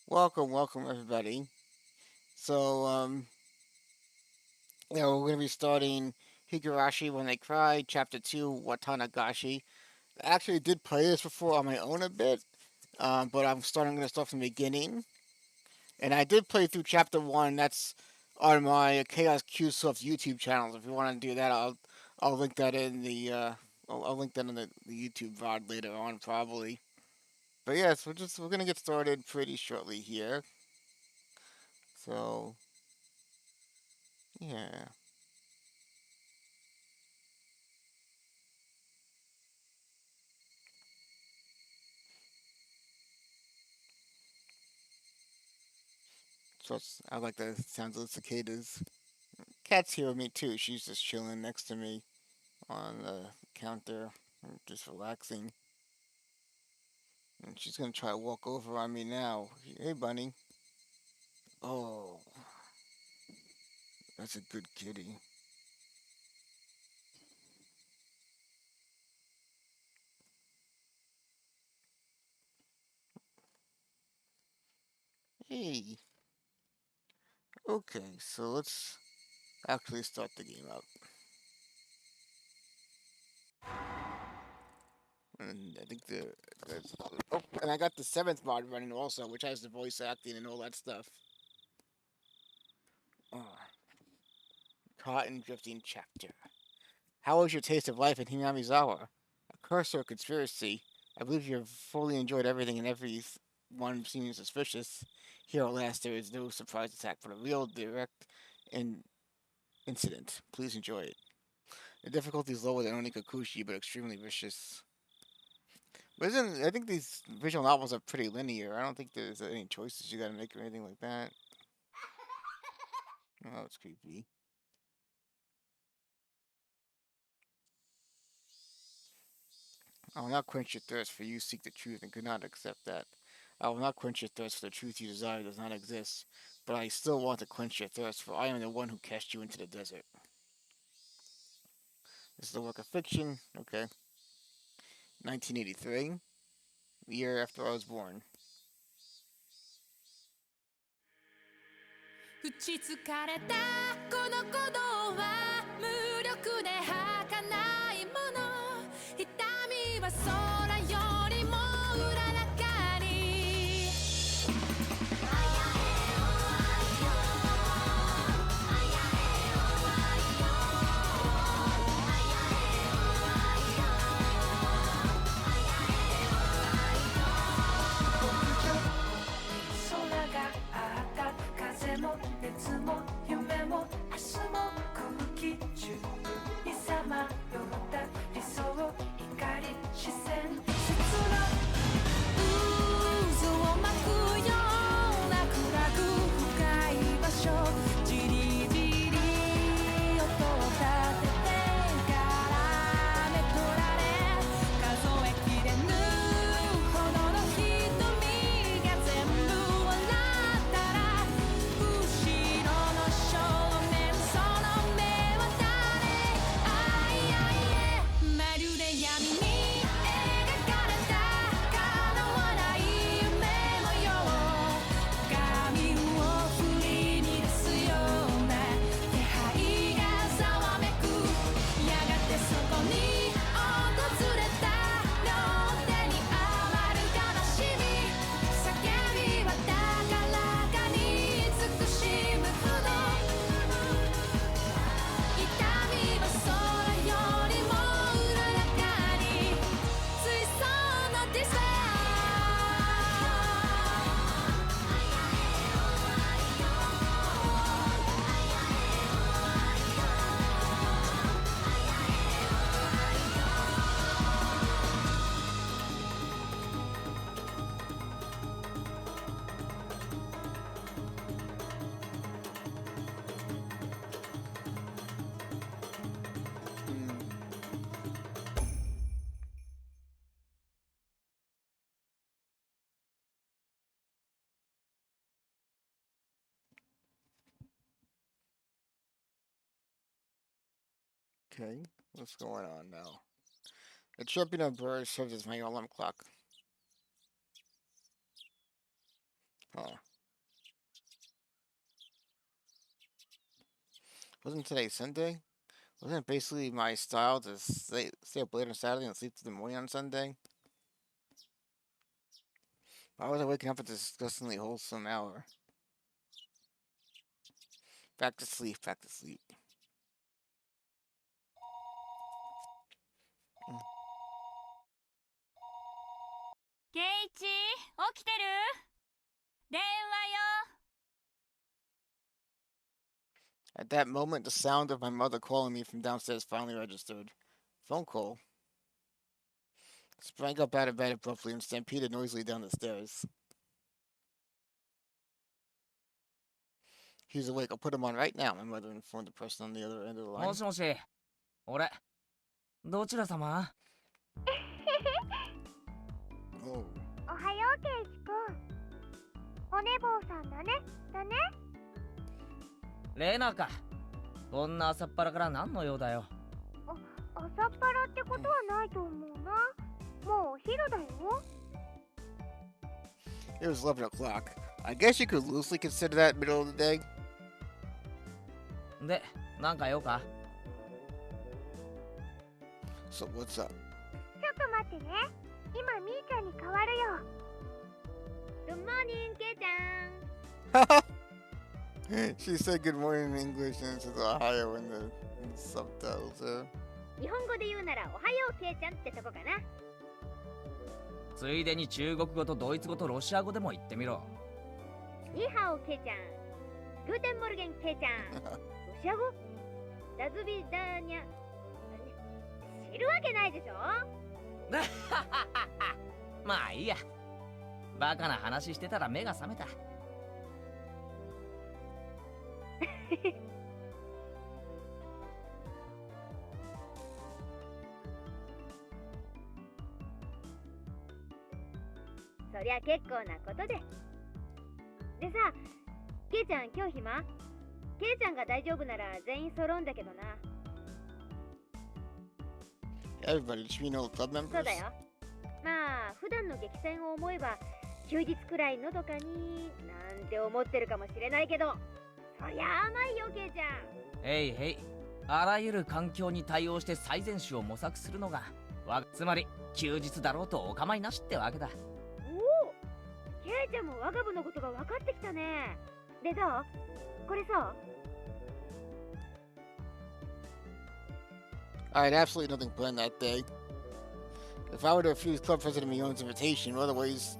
Welcome everybody. So, we're gonna be starting Higurashi When They Cry, Chapter 2, Watanagashi. I actually did play this before on my own a bit, but gonna start from the beginning. And I did play through Chapter 1, that's on my Chaos Q Soft YouTube channel. If you want to do that, I'll link that in I'll link that in the YouTube VOD later on, probably. But yes, we're gonna get started pretty shortly here. So, yeah. I like the sounds of the cicadas. Cat's here with me too. She's just chilling next to me on the counter, just relaxing. And she's gonna try to walk over on me now. Hey, bunny. Oh, that's a good kitty. Hey. Okay, so let's actually start the game up. And I think the oh, and I got the 07th-Mod running also, which has the voice acting and all that stuff. Oh, cotton drifting chapter. How was your taste of life in Hinamizawa? A curse or a conspiracy? I believe you've fully enjoyed everything and every one seeming suspicious. Here at last, there is no surprise attack, but a real direct in incident. Please enjoy it. The difficulty is lower than Onikakushi, but extremely vicious. But I think these visual novels are pretty linear. I don't think there's any choices you gotta make or anything like that. Oh, it's creepy. I will not quench your thirst, for you seek the truth and could not accept that. I will not quench your thirst, for the truth you desire does not exist. But I still want to quench your thirst, for I am the one who cast you into the desert. This is a work of fiction. Okay. 1983, the year after I was born. 打ちつかれたこの鼓動は無力で儚いもの痛みは空よりもうららかに空が赤く風も熱も夢も明日も空気中にさまよった理想怒り視線切な渦を巻くような暗く深い場所じりじり音を立ててからめ取られ数えきれぬほどの瞳が全部笑ったら後ろの正面その目は誰あいあいえまるで闇に描かれた叶わない夢のよう髪を振り乱すような気配がざわめくやがてそこに訪れた両手に余る悲しみ叫びは高らかに慈しむほど痛みは空よりもうららかに水槽のディスペア Hmm. Okay, what's going on now? The chirping of birds serves as my alarm clock. Huh. Wasn't today Sunday? Wasn't it basically my style to stay up late on Saturday and sleep through the morning on Sunday? Why was I waking up at this disgustingly wholesome hour? Back to sleep, back to sleep. Mm. 圭一、起きてる？電話よ。 At that moment, the sound of my mother calling me from downstairs finally registered. Phone call. Sprang up out of bed abruptly and stampeded noisily down the stairs. He's awake. I'll put him on right now, my mother informed the person on the other end of the も line. しもし、俺、どちら様？ Oh. おはよう、ケイチくん。お寝坊さんだね。レナか。こんな朝っぱらから何の用だよ。朝っぱらってことはないと思うな。もうお昼だよ。It was 11 o'clock. I guess you could loosely consider that middle of the day. で、なんか用か？ So what's up? ちょっと待ってね。今、みーちゃんに変わるよ。Good morning, ケイちゃん。She said good morning in English and it says Ohio in the subtitles. 日本語で言うなら、おはよう、ケイちゃんってとこかな。ついでに中国語とドイツ語とロシア語でも言ってみろ。ニハオ、ケイちゃん。グーテンモルゲン、ケイちゃん。ロシア語ダズビダーニャ。知るわけないでしょ。まあいいや。バカな話してたら目が覚めた。そりゃ結構なことで。でさ、ケイちゃん今日暇？ケイちゃんが大丈夫なら全員揃うんだけどな。Everybody, should we know the club members? そうだよ。まあ、普段の激戦を思えば、休日くらいのどかになんて思ってるかもしれないけど、そりゃ甘いよ、ケイちゃん。へいへい。あらゆる環境に対応して最善手を模索するのが、つまり休日だろうとお構いなしってわけだ。おお、ケイちゃんも我が部のことが分かってきたね。でどう？これさ。I had absolutely nothing planned that day. If I were to refuse Club President Mion's invitation, what other ways,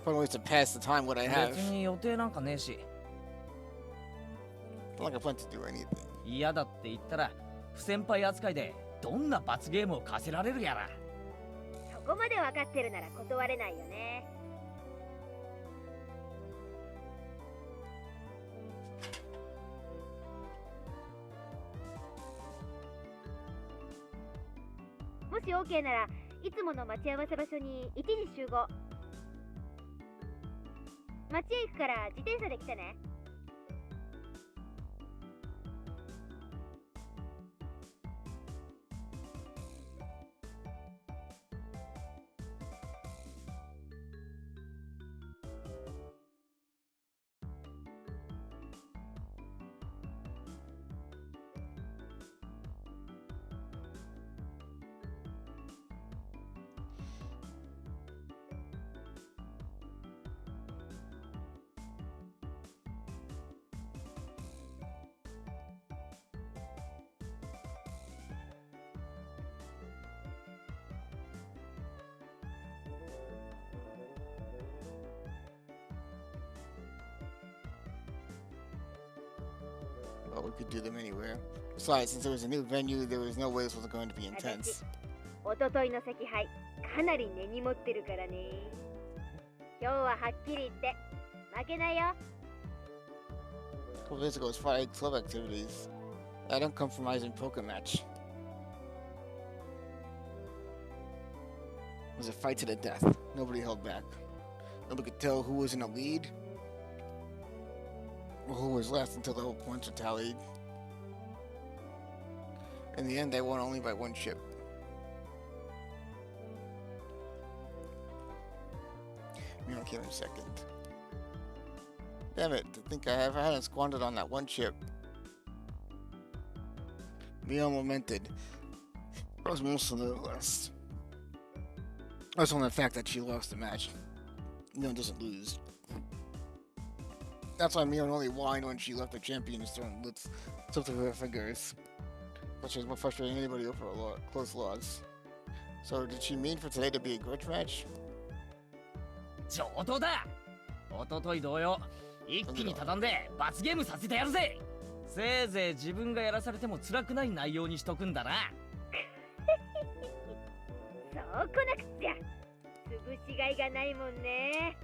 fun ways to pass the time would I have? 別に予定なんかねえし。Not like I plan to do anything. 嫌だって言ったら不先輩扱いでどんな罰ゲームを課せられるやら。そこまで分かってるなら断れないよね。もし OK ならいつもの待ち合わせ場所に1時集合。町へ行くから自転車で来てね。Well, we could do them anywhere. Besides, since it was a new venue, there was no way this was going to be intense. おとといの赤杯かなり根に持ってるからね。今日ははっきり言って負けないよ。 A couple days ago was Friday club activities. That uncompromising poker match. It was a fight to the death. Nobody held back. Nobody could tell who was in the lead or who was last until the whole points were tallied. In the end, they won only by one chip. Miro came in second. Damn it, I think I hadn't squandered on that one chip. Mion lamented. I was mostly the last. Also on the fact that she lost the match. Mion doesn't lose. That's why Mion only whined when she left the champion's throne with something with her fingers. But she was more frustrating than anybody over a close loss. So did she mean for today to be a grudge match? 上等だ。おととい同様、一気に畳んで罰ゲームさせてやるぜ。せいぜい自分がやらされても辛くない内容にしとくんだな。そうこなくちゃ。潰しがいがないもんね。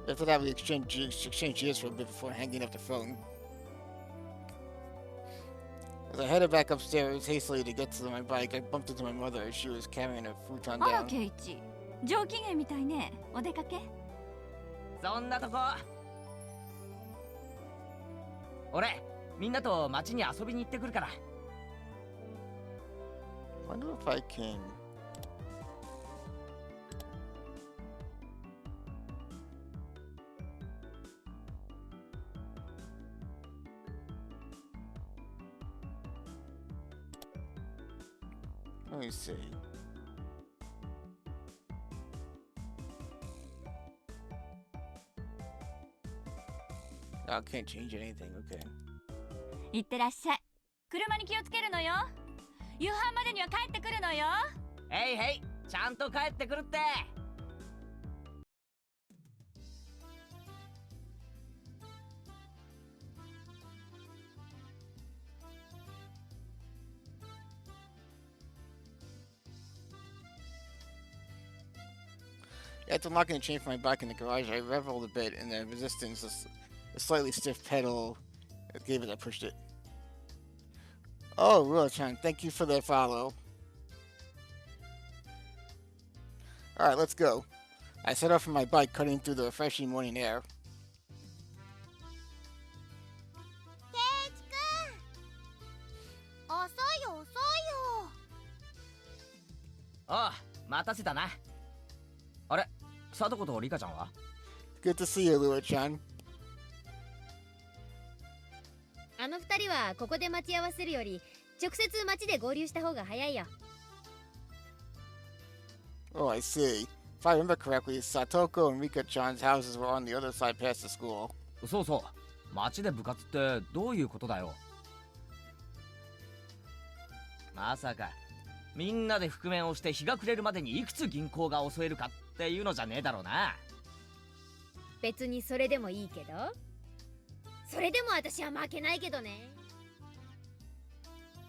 After that, we exchanged cheers for a bit before hanging up the phone. As I headed back upstairs hastily to get to my bike, I bumped into my mother as she was carrying a futon あら down. ケイチ、上機嫌みたいね。お出かけ？そんなとこ。俺、みんなと街に遊びに行ってくるから。Wonder if I can. Let me see. I can't change anything, okay. 行ってらっしゃい。車に気をつけるのよ。夕飯までには帰ってくるのよ。へいへい、ちゃんと帰ってくるって。After unlocking the chain for my bike in the garage, I reveled a bit in the resistance, the slightly stiff pedal that gave it, I pushed it. Oh, Rulo-chan, thank you for the follow. Alright, let's go. I set off from my bike, cutting through the refreshing morning air. ケイチくん、遅いよ遅いよ。ああ、待たせたな。あれ、貞子とリカちゃんは？ Good to see you, Rulo-chan. あの二人はここで待ち合わせるより直接街で合流した方が早いよ。Oh, I see. If I remember correctly, Satoko and Rika-chan's houses were on the other side past the school. そうそう。街で部活ってどういうことだよ。まさかみんなで覆面をして日が暮れるまでにいくつ銀行が襲えるかっていうのじゃねえだろうな。別にそれでもいいけど。それでも私は負けないけどね。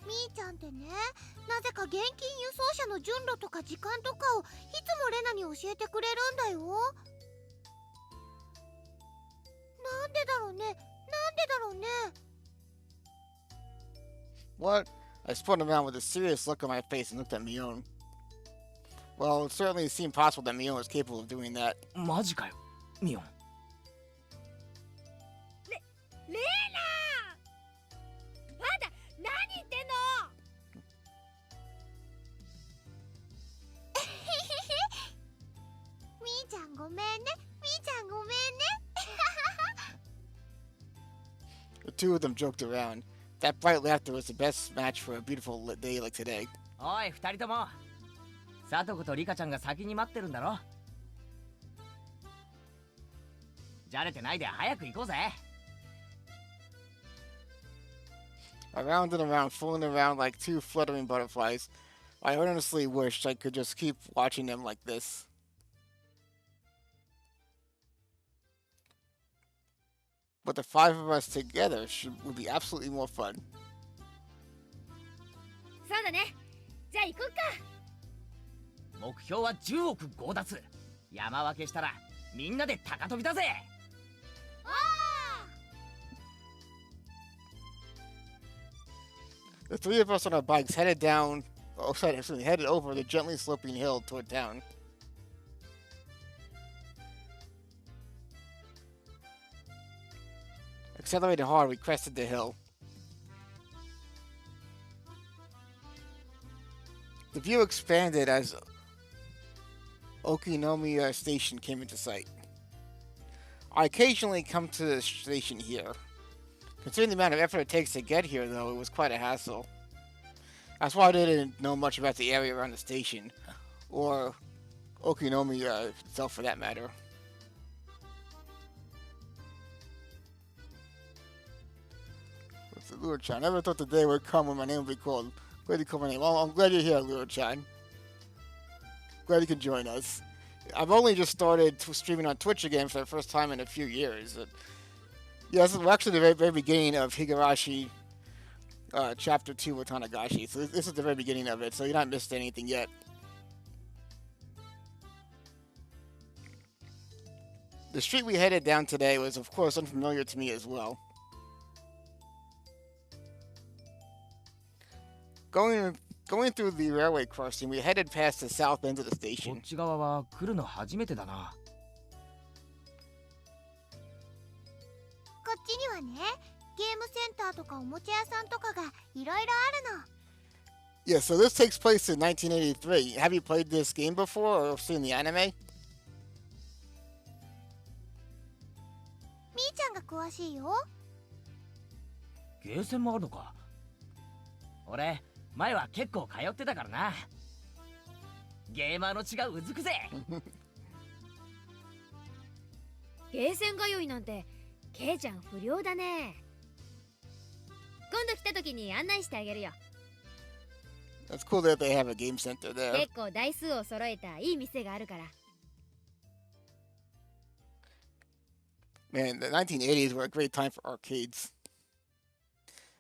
みーちゃんってね、なぜか現金輸送車の順路とか時間とかをいつもレナに教えてくれるんだよ。なんでだろうね、なんでだろうね。What? I spun around with a serious look on my face and looked at Mion. Well, it certainly seemed possible that Mion was capable of doing that. マジかよ、ミオン。レナー、まだ何言ってんの。みーちゃんごめんね、みーちゃんごめんね。The two of them joked around. That bright laughter was the best match for a beautiful day like today. おい、二人とも。貞子とリカちゃんが先に待ってるんだろ。じゃれてないで早く行こうぜ。Around and around, fooling around like two fluttering butterflies. I earnestly wished I could just keep watching them like this. But the five of us together would be absolutely more fun. そうだね。じゃあ行こっか。目標は10億強奪。山分けしたらみんなで高飛びだぜ。The three of us on our bikes headed down, headed over the gently sloping hill toward town. Accelerating hard, we crested the hill. The view expanded as Okinomiya Station came into sight. I occasionally come to the station here. Considering the amount of effort it takes to get here, though, it was quite a hassle. That's why I didn't know much about the area around the station, or Okinomiya itself for that matter. What's it, Lure-chan? I never thought the day would come when my name would be called. Glad you called my name. Well, I'm glad you're here, Lure-chan. Glad you can join us. I've only just started streaming on Twitch again for the first time in a few years. Yeah, this is actually the very, very beginning of Higurashi Chapter 2 Watanagashi. So this is the very beginning of it, so you're not missed anything yet. The street we headed down today was, of course, unfamiliar to me as well. Going through the railway crossing, we headed past the south end of the こ station. っち側は来るの初めてだな。こっちにはね、ゲームセンターとかおもちゃ屋さんとかがいろいろあるの。 Yeah, so this takes place in 1983. Have you played this game before or seen the anime? みーちゃんが詳しいよ。ゲーセンもあるのか。俺、前は結構通ってたからな。ゲーマーの血がうずくぜ。ゲーセン通いなんて、ケイちゃん不良だね。今度来た時に案内してあげるよ。 That's cool that they have a game center there. 結構台数を揃えたいい店があるから。 Man, the 1980s were a great time for arcades.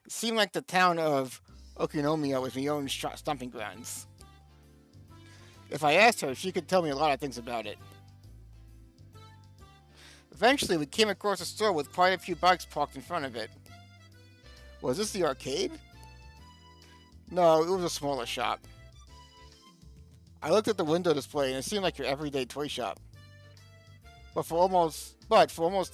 It seemed like the town of Okinomiya was my own stomping grounds. If I asked her, she could tell me a lot of things about it. Eventually, we came across a store with quite a few bikes parked in front of it. Was this the arcade? No, it was a smaller shop. I looked at the window display and it seemed like your everyday toy shop. But for almost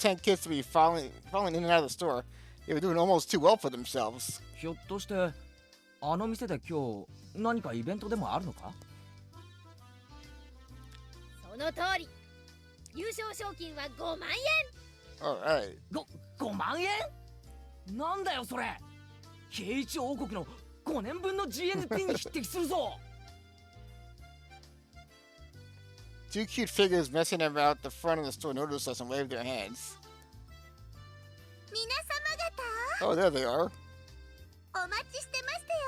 10 kids to be falling in and out of the store, they were doing almost too well for themselves. ひょっとしてあの店で今日何かイベントでもあるのか。その通り。優勝賞金は5万円。 Alright. 5万円なんだよそれ。ケイチ王国の5年分の GNP に匹敵するぞ。Two cute figures messing about the front of the store noticed us and waved their hands. 皆様方、 Oh, there they are. お待ちしてましたよ。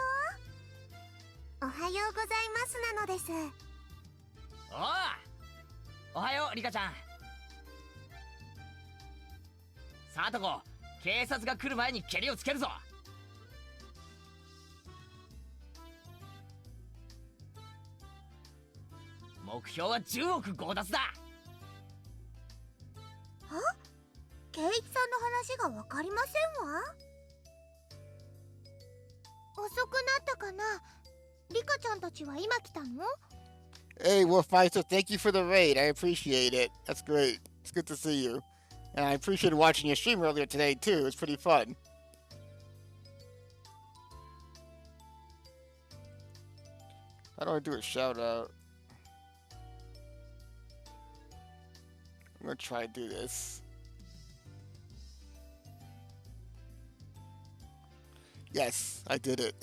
おはようございますなのです。おはようリカちゃん。さあとこ、警察が来る前にケリをつけるぞ。目標は10億強奪だ。ケイイチさんの話がわかりませんわ。遅くなったかな。リカちゃんたちは今来たの？ Hey, Wolfmeister, thank you for the raid. I appreciate it. That's great. It's good to see you. And I appreciated watching your stream earlier today, too. It was pretty fun. How do I do a shout out? I'm gonna try to do this. Yes, I did it.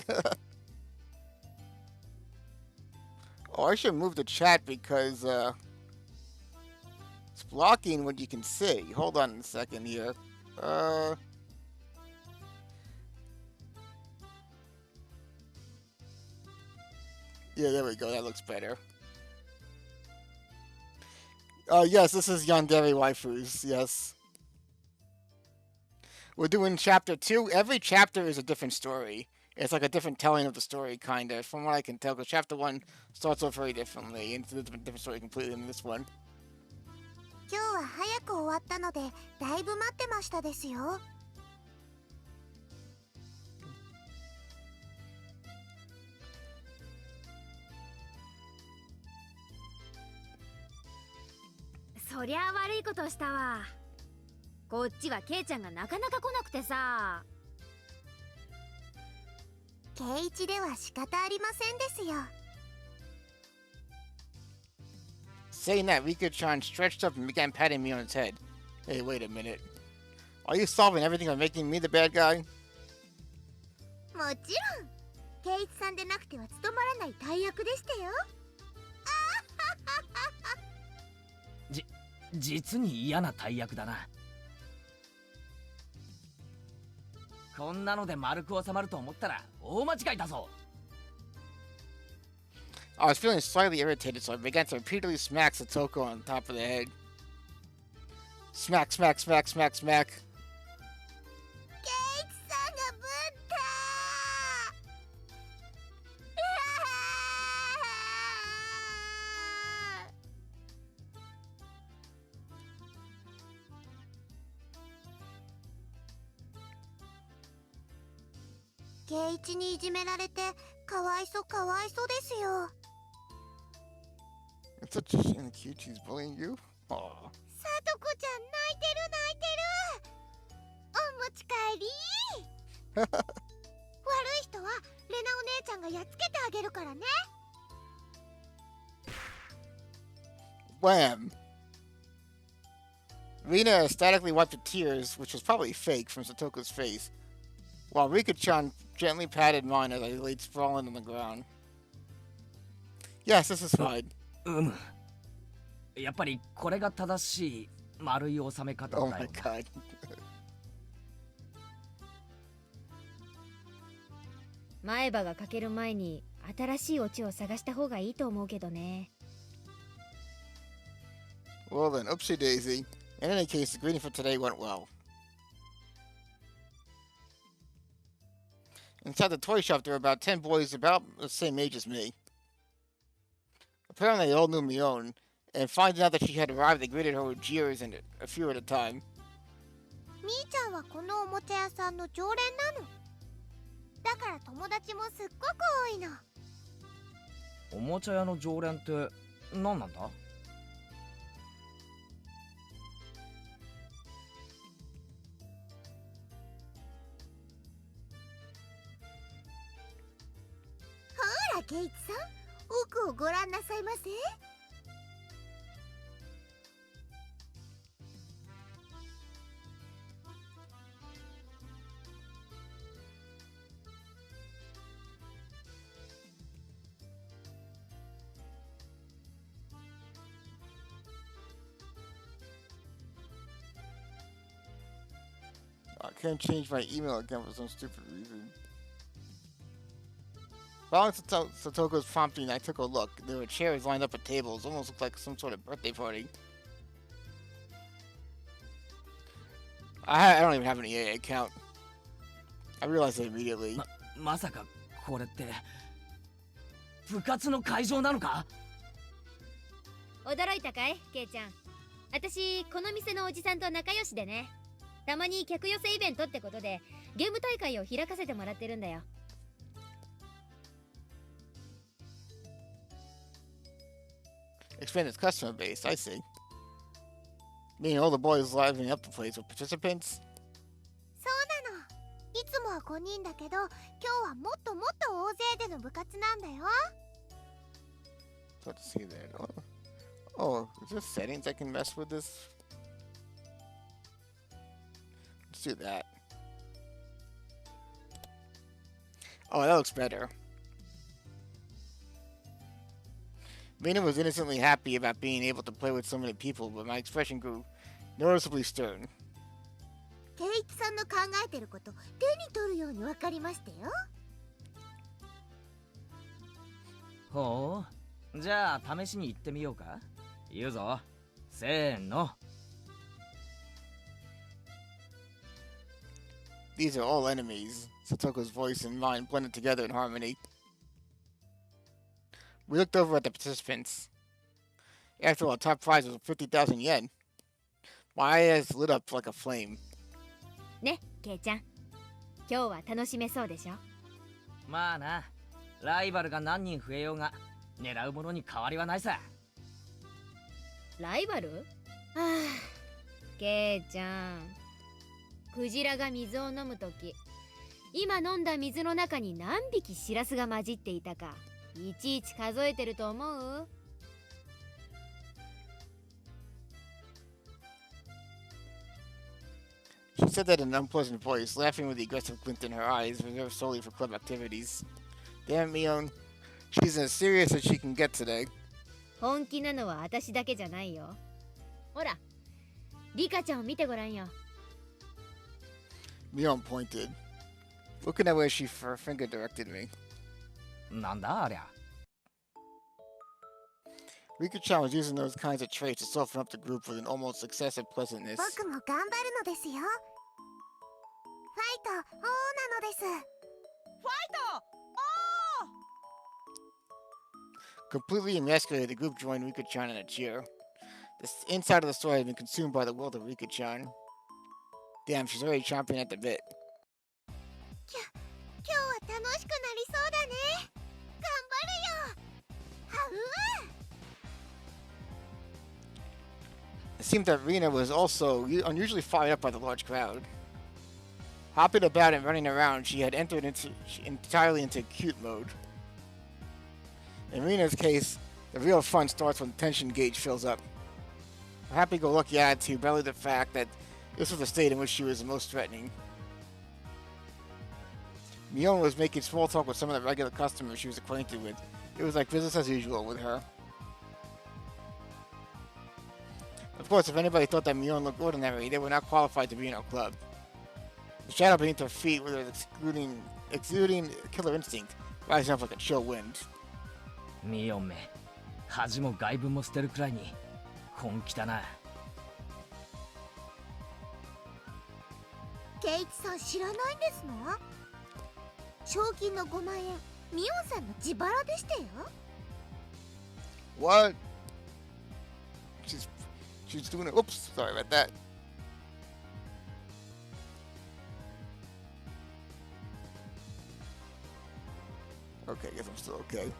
Oh, I should move the chat because it's blocking what you can see. Hold on a second here. Yeah, there we go. That looks better. Yes, this is Yandere Waifus. Yes. We're doing chapter 2. Every chapter is a different story. It's like a different telling of the story, kind of, from what I can tell. Because chapter 1 starts off very differently, and it's a different story completely than this one. 今日は早く終わったので、だいぶ待ってましたですよ。そりゃあ悪いことしたわ。こっちはケイちゃんがなかなか来なくてさ。ケイイチでは仕方ありませんですよ。Saying that, Rika-chan stretched up and began patting me on his head. Hey, wait a minute. Are you solving everything by making me the bad guy? もちろん圭一さんでなくては務まらない大役でしたよ。実に嫌な大役だな。こんなので丸く収まると思ったら大間違いだぞ。I was feeling slightly irritated, so I began to repeatedly smack Satoko on top of the head. Smack, smack, smack, smack, smack. 圭一さんがぶった圭一にいじめられてかわいそうかわいそうですよ。 It's such a shame that Kyuchi's bullying you. Aw. さとこちゃん泣いてる泣いてる。お持ち帰り悪い人はレナお姉ちゃんがやっつけてあげるからね。 Wham! Rina ecstatically wiped the tears, which was probably fake, from Satoko's face, while Rika-chan gently patted mine as I laid sprawling on the ground. Yes, this is fine. やっぱりこれが正しい丸い収め方だ Oh よ my な。 god. 前歯が欠ける前に新しいオチを探した方がいいと思うけどね。 Well then, oopsie daisy. In any case, the greeting for today went well. Inside the toy shop, there were about 10 boys about the same age as me. Apparently, they all knew Mion, and finding out that she had arrived, they greeted her with jeers and a few at a time. みーちゃんはこのおもちゃ屋さんの常連なの。だから友達もすっごく多いの。おもちゃ屋の常連って何なんだ？ほらケイチさん、奥をご覧なさいませ。I can't change my email account for some stupid reason. Following Satoko's prompting, I took a look. There were chairs lined up at tables. Almost looked like some sort of birthday party. I don't even have an EA account. I realized it immediately. まさかこれって部活の会場なのか？驚いたかい、ケイちゃん。私この店のおじさんと仲良しでね。たまに客寄せイベントってことでゲーム大会を開かせてもらってるんだよ。Expand its customer base, I see. Meaning all the boys livening up the place with participants? そうなの。いつもは5人だけど、今日はもっともっと大勢での部活なんだよ。 So to see that. Oh, is there settings I can mess with this? Let's do that. Oh, that looks better. Mina was innocently happy about being able to play with so many people, but my expression grew noticeably stern. ケイチさんの考えてること手に取るように分かりましたよ。ほう、じゃあ試しに行ってみようか。言うぞ、せーの。These are all enemies. Satoko's voice and mine blended together in harmony. We looked over at the participants. After all, our top prize was 50,000 yen. My eyes lit up like a flame. ね、ケイちゃん。今日は楽しめそうでしょ。まあな、ライバルが何人増えようが狙うものに変わりはないさ。ライバル？はあ、ケイちゃん。クジラが水を飲むとき、今飲んだ水の中に何匹シラスが混じっていたか、いちいち数えてると思う？ said that in an unpleasant voice, laughing with the aggressive glint in her eyes, reserved solely for club activities. Damn, Mion. She's as serious as she can get today. 本気なのは私だけじゃないよ。ほら、リカちゃんを見てごらんよ。Mion pointed, looking at where her finger directed me. なんだありゃ。Rika-chan was using those kinds of traits to soften up the group with an almost excessive pleasantness. 僕も頑張るのですよ。ファイト、王なのです。ファイト、 Completely emasculated, the group joined Rika-chan in a cheer. The inside of the store had been consumed by the world of Rika-chan. Damn, she's already chomping at the bit. 今日は楽しくなりそうだね。頑張るよ。はう。 It seemed that Rina was also unusually fired up by the large crowd. Hopping about and running around, she had entered entirely into cute mode. In Rina's case, the real fun starts when the tension gauge fills up. Her happy-go-lucky attitude belied the fact that this was the state in which she was the most threatening. Mion was making small talk with some of the regular customers she was acquainted with. It was like business as usual with her. Of course, if anybody thought that Mion looked ordinary, they were not qualified to be in our club. The shadow beneath her feet was exuding killer instinct, rising up like a chill wind. ミヨンめ、恥も外聞も捨てるくらいに本気だな。ケイチさん知らないんですの？賞金の5万円、ミオンさんの自腹でしたよ。What? She's doing it. Oops, sorry about that. Okay, I guess I'm still okay.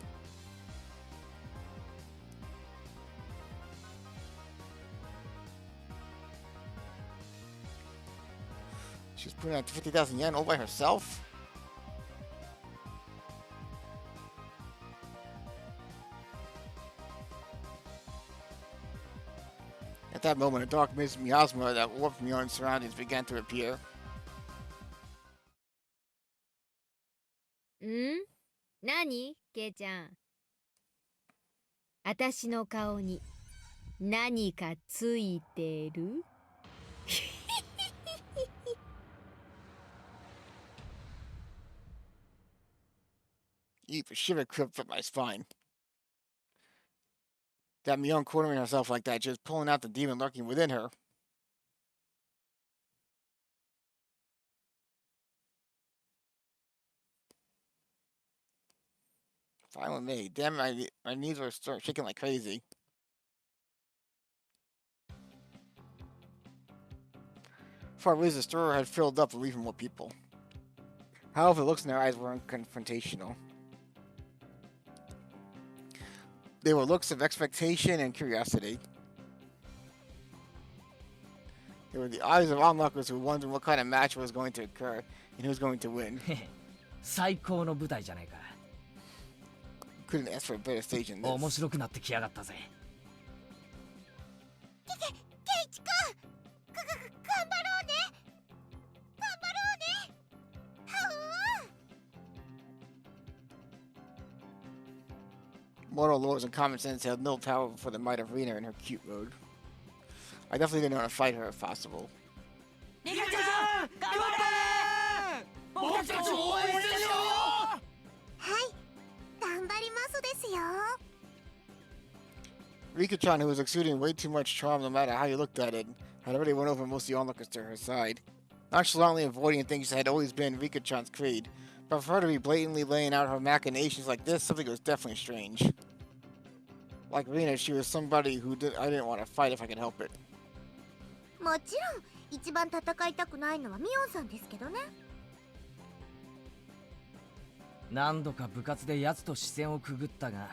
She's putting out 50,000 yen all by herself? At that moment, a dark miasma that warped Mion's surroundings began to appear. ん？何？ケイちゃん。私の顔に何かついてる？A shiver crept up my spine. That Mion cornering herself like that, just pulling out the demon lurking within her. Fine with me. Damn, my knees were shaking like crazy. For a reason, the store had filled up with even more people. However, the looks in their eyes weren't confrontational. They were looks of expectation and curiosity. They were the eyes of onlookers who wondered what kind of match was going to occur and who was going to win. 最高の舞台じゃないか。 Couldn't ask for a better stage than this. 面白くなってきやがったぜ。ケイチくん、頑張ろうね。頑張ろうね。はう。 Mortal laws and common sense held no power before the might of Rina in her cute mode. I definitely didn't want to fight her if possible. リカちゃん、頑張れ！僕たち応援してるよ！はい、頑張りますですよ。 Rika-chan, who was exuding way too much charm no matter how you looked at it, had already won over most of the onlookers to her side. Nonchalantly avoiding things that had always been Rika-chan's creed, but for her to be blatantly laying out her machinations like this, something was definitely strange. Like Rina, she was somebody who I didn't want to fight if I could help it. もちろん一番戦いたくないのはミオンさんですけどね。何度か部活で奴と視線をくぐったが、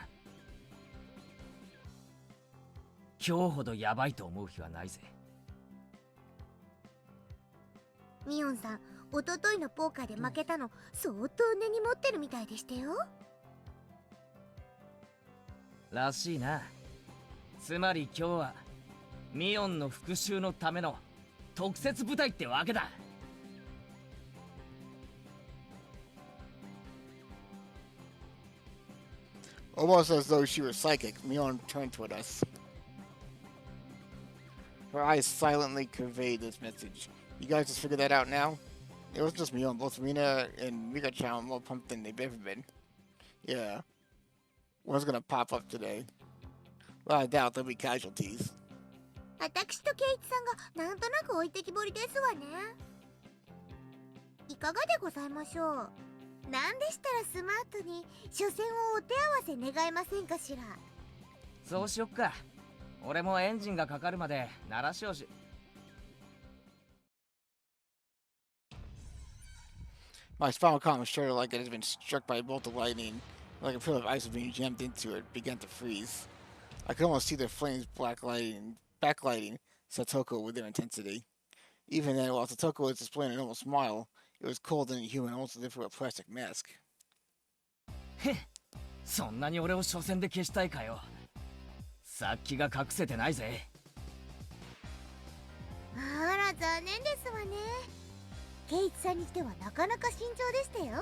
今日ほどヤバいと思う日はないぜ。ミオンさん、一昨日のポーカーで負けたの相当根に持ってるみたいでしたよ。らしいな。つまり今日はミオンの復讐のための特設舞台ってわけだ。Almost as though she were psychic, Mion turned toward us. Her eyes silently conveyed this message. You guys just figured that out now? It wasn't just Mion, both Rina and Rika-chan were more pumped than they've ever been. Yeah. One's gonna pop up today. Well, I doubt there'll be casualties. 私とケイチさんがなんとなく置いてきぼりですわね。いかがでございましょう。なんでしたらスマートに初戦をお手合わせ願えませんかしら。そうしよっか。俺もエンジンがかかるまで鳴らしをし。My spinal column shuddered like it had been struck by a bolt of lightning, like a pillar of ice was being jammed into it, began to freeze. I could almost see the flames backlighting Satoko with their intensity. Even then, while Satoko was displaying a normal smile, it was cold and inhuman, almost as if it were a plastic mask. そんなに俺を初戦で消したいかよ。殺気が隠せてないぜ。あら残念ですわね。ケイチさんにしてはなかなか慎重でしたよ。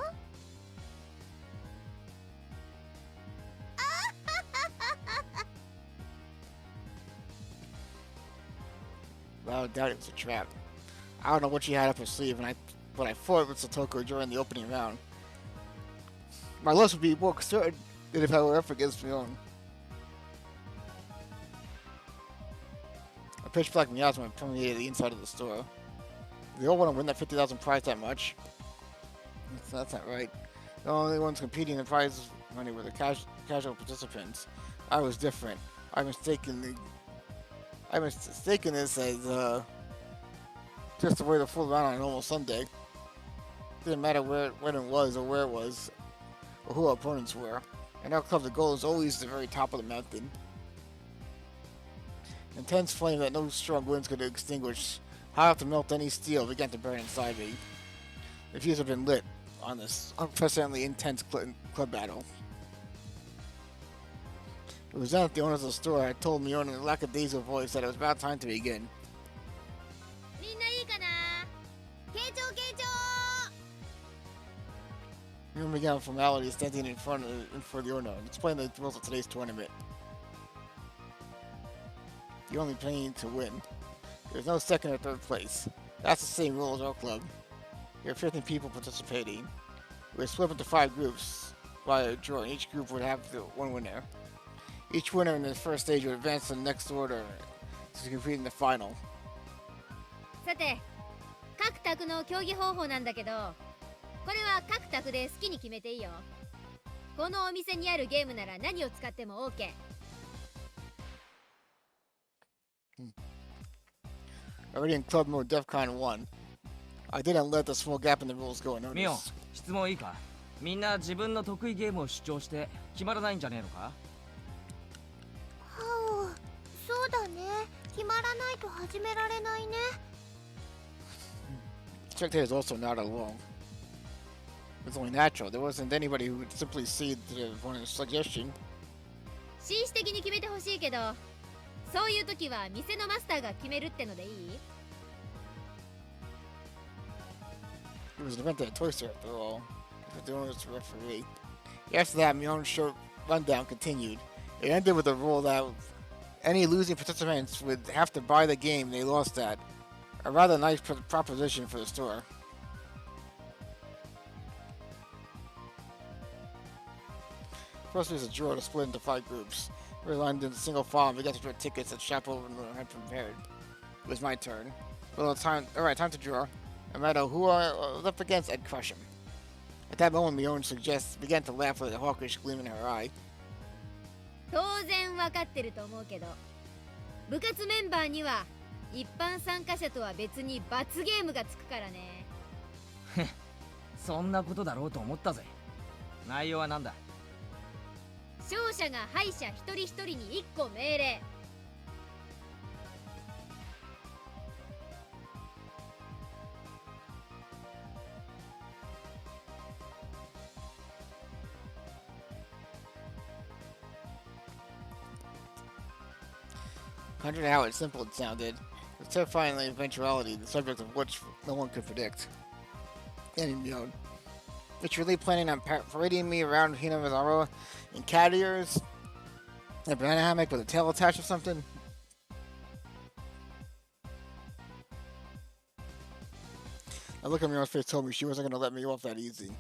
Well, I doubt it was a trap. I don't know what she had up her sleeve, but I fought with Satoko during the opening round. My loss would be more certain than if I were up against my own. A pitch black miasma permeated the inside of the store. They all want to win that 50,000 prize that much. That's not right. The only ones competing in the prize money were the casual participants. I was different. I mistaken this as just the way to fool around on a normal Sunday. Didn't matter when it was or where it was, or who our opponents were. In our club, the goal is always the very top of the mountain. Intense flame that no strong winds could extinguish, hot enough to melt any steel, began to burn inside me. The fuse had been lit on this unprecedentedly intense club battle. It was then that the owners of the store had told me in a lackadaisical voice that it was about time to begin. みんないいかな。慶長慶長。 Everyone began a formality standing in front of the owner and explained the rules of today's tournament. You're only playing to win. There's no second or third place. That's the same rule as our club. There are 15 people participating. We're split into 5 groups by a draw, and each group would have one winner. Each winner in the first stage would advance to the next order to compete in the final. さて、各卓の競技方法なんだけど、これは各卓で好きに決めていいよ。このお店にあるゲームなら何を使っても OK。Already in club mode DEFCON 1. I didn't let the small gap in the rules go ミオン、 unnoticed. 質問いいか。みんな自分の得意ゲームを主張して決まらないんじゃねえのか。はお、そうだね。決まらないと始められないね。Spectators also nodded along. It's only natural. There wasn't anybody who would simply cede to the opponent's suggestion. 紳士的に決めてほしいけど、そういう時は店のマスターが決めるってのでいい？ It was an event at a toy store after all. The owner was the referee. After that, Mion's short rundown continued. It ended with a rule that any losing participants would have to buy the game they lost at. A rather nice proposition for the store. First was a draw to split into 5 groups. We were lined in a single file and began to draw tickets that shop over had prepared. It was my turn. Well, alright, time to draw. No matter who I was up against, I'd crush him. At that moment, Mion began to laugh with a hawkish gleam in her eye. 当然わかってると思うけど、部活メンバーには一般参加者とは別に罰ゲームがつくからね。そんなことだろうと思ったぜ。内容は何だ。勝者が敗者一人一人に1個命令。Wondering how simple it sounded, but terrifying the eventuality, the subject of which no one could predict. And Mion. It's really planning on parading me around Hinamizawa in cat ears, a banana hammock with a tail attached or something. A look at Mio's face told me she wasn't going to let me off that easy.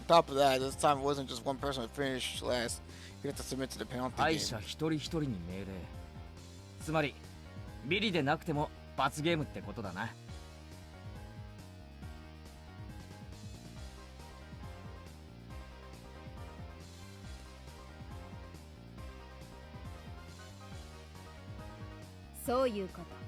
On top of that, this time it wasn't just one person who finished last. You have to submit to the penalty 敗 game. 者一人一人に命令。つまりビリでなくても罰ゲームってことだな。そういうこと。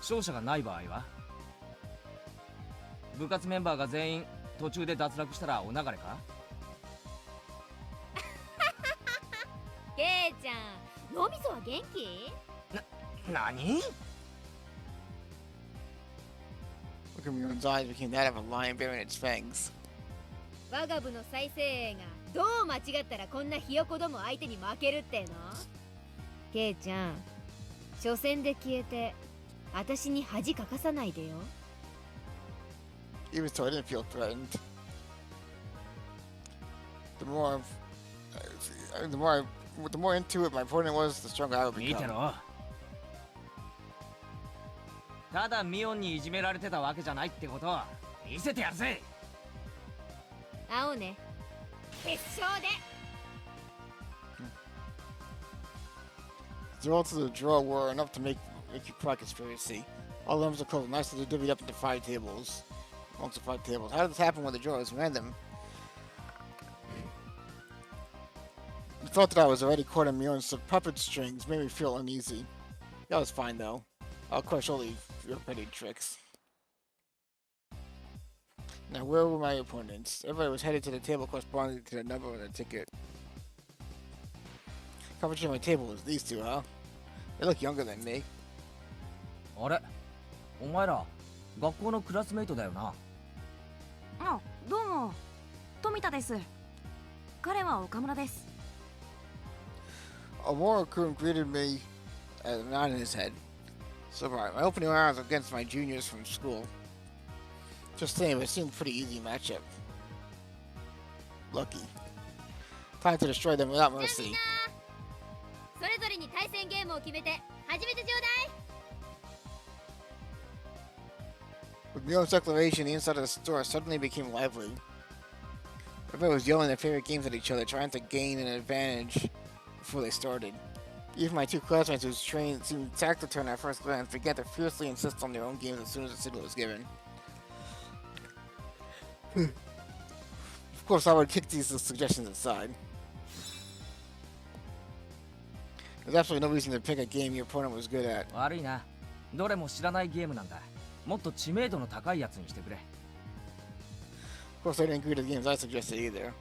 勝者がない場合は部活メンバーが全員途中で脱落したらお流れか。ケイちゃん、脳みそは元気？何？ Look at Mion's eyes became that of a lion bearing its fangs. 我が部の再生映がどう間違ったらこんなひよこども相手に負けるっての？ケイちゃん、初戦で消えて私に恥かかさないでよ。Even so, I didn't feel threatened. The more into it my opponent was, the stronger I would 見て become. ろ。ただミオンにいじめられてたわけじゃないってことを見せてやるぜ。会おうね。決勝で。The results of the draw were enough to make you cry conspiracy. All the numbers are closed nicely divvied up into 5 tables. Amongst the 5 tables. How did this happen when the draw is random? The thought that I was already caught in Mion's puppet strings made me feel uneasy. That was fine though. I'll crush all the petty tricks. Now where were my opponents? Everybody was headed to the table corresponding to the number on the ticket. Competition on my table was these two, huh? They look younger than me. あれ、お前ら学校のクラスメイトだよな。あ、どうも富田です。彼は岡村です。Omura-kun greeted me as a nod in his head. So right, my opening round was against my juniors from school. Just saying, but it seemed a pretty easy matchup. Lucky. Time to destroy them without じゃあみん mercy. なそれぞれに対戦ゲームを決めて始めてちょうだい。 With Mion's declaration, the inside of the store suddenly became lively. Everybody was yelling their favorite games at each other, trying to gain an advantage before they started. Even my 2 classmates whose trained seemed taciturn at first glance began to fiercely insist on their own games as soon as the signal was given. Of course, I would kick these suggestions aside. There's absolutely no reason to pick a game your opponent was good at. 悪いな。どれも知らないゲームなんだ。もっと知名度の高いやつにしてくれ。Of course, I didn't agree to the games I suggested either.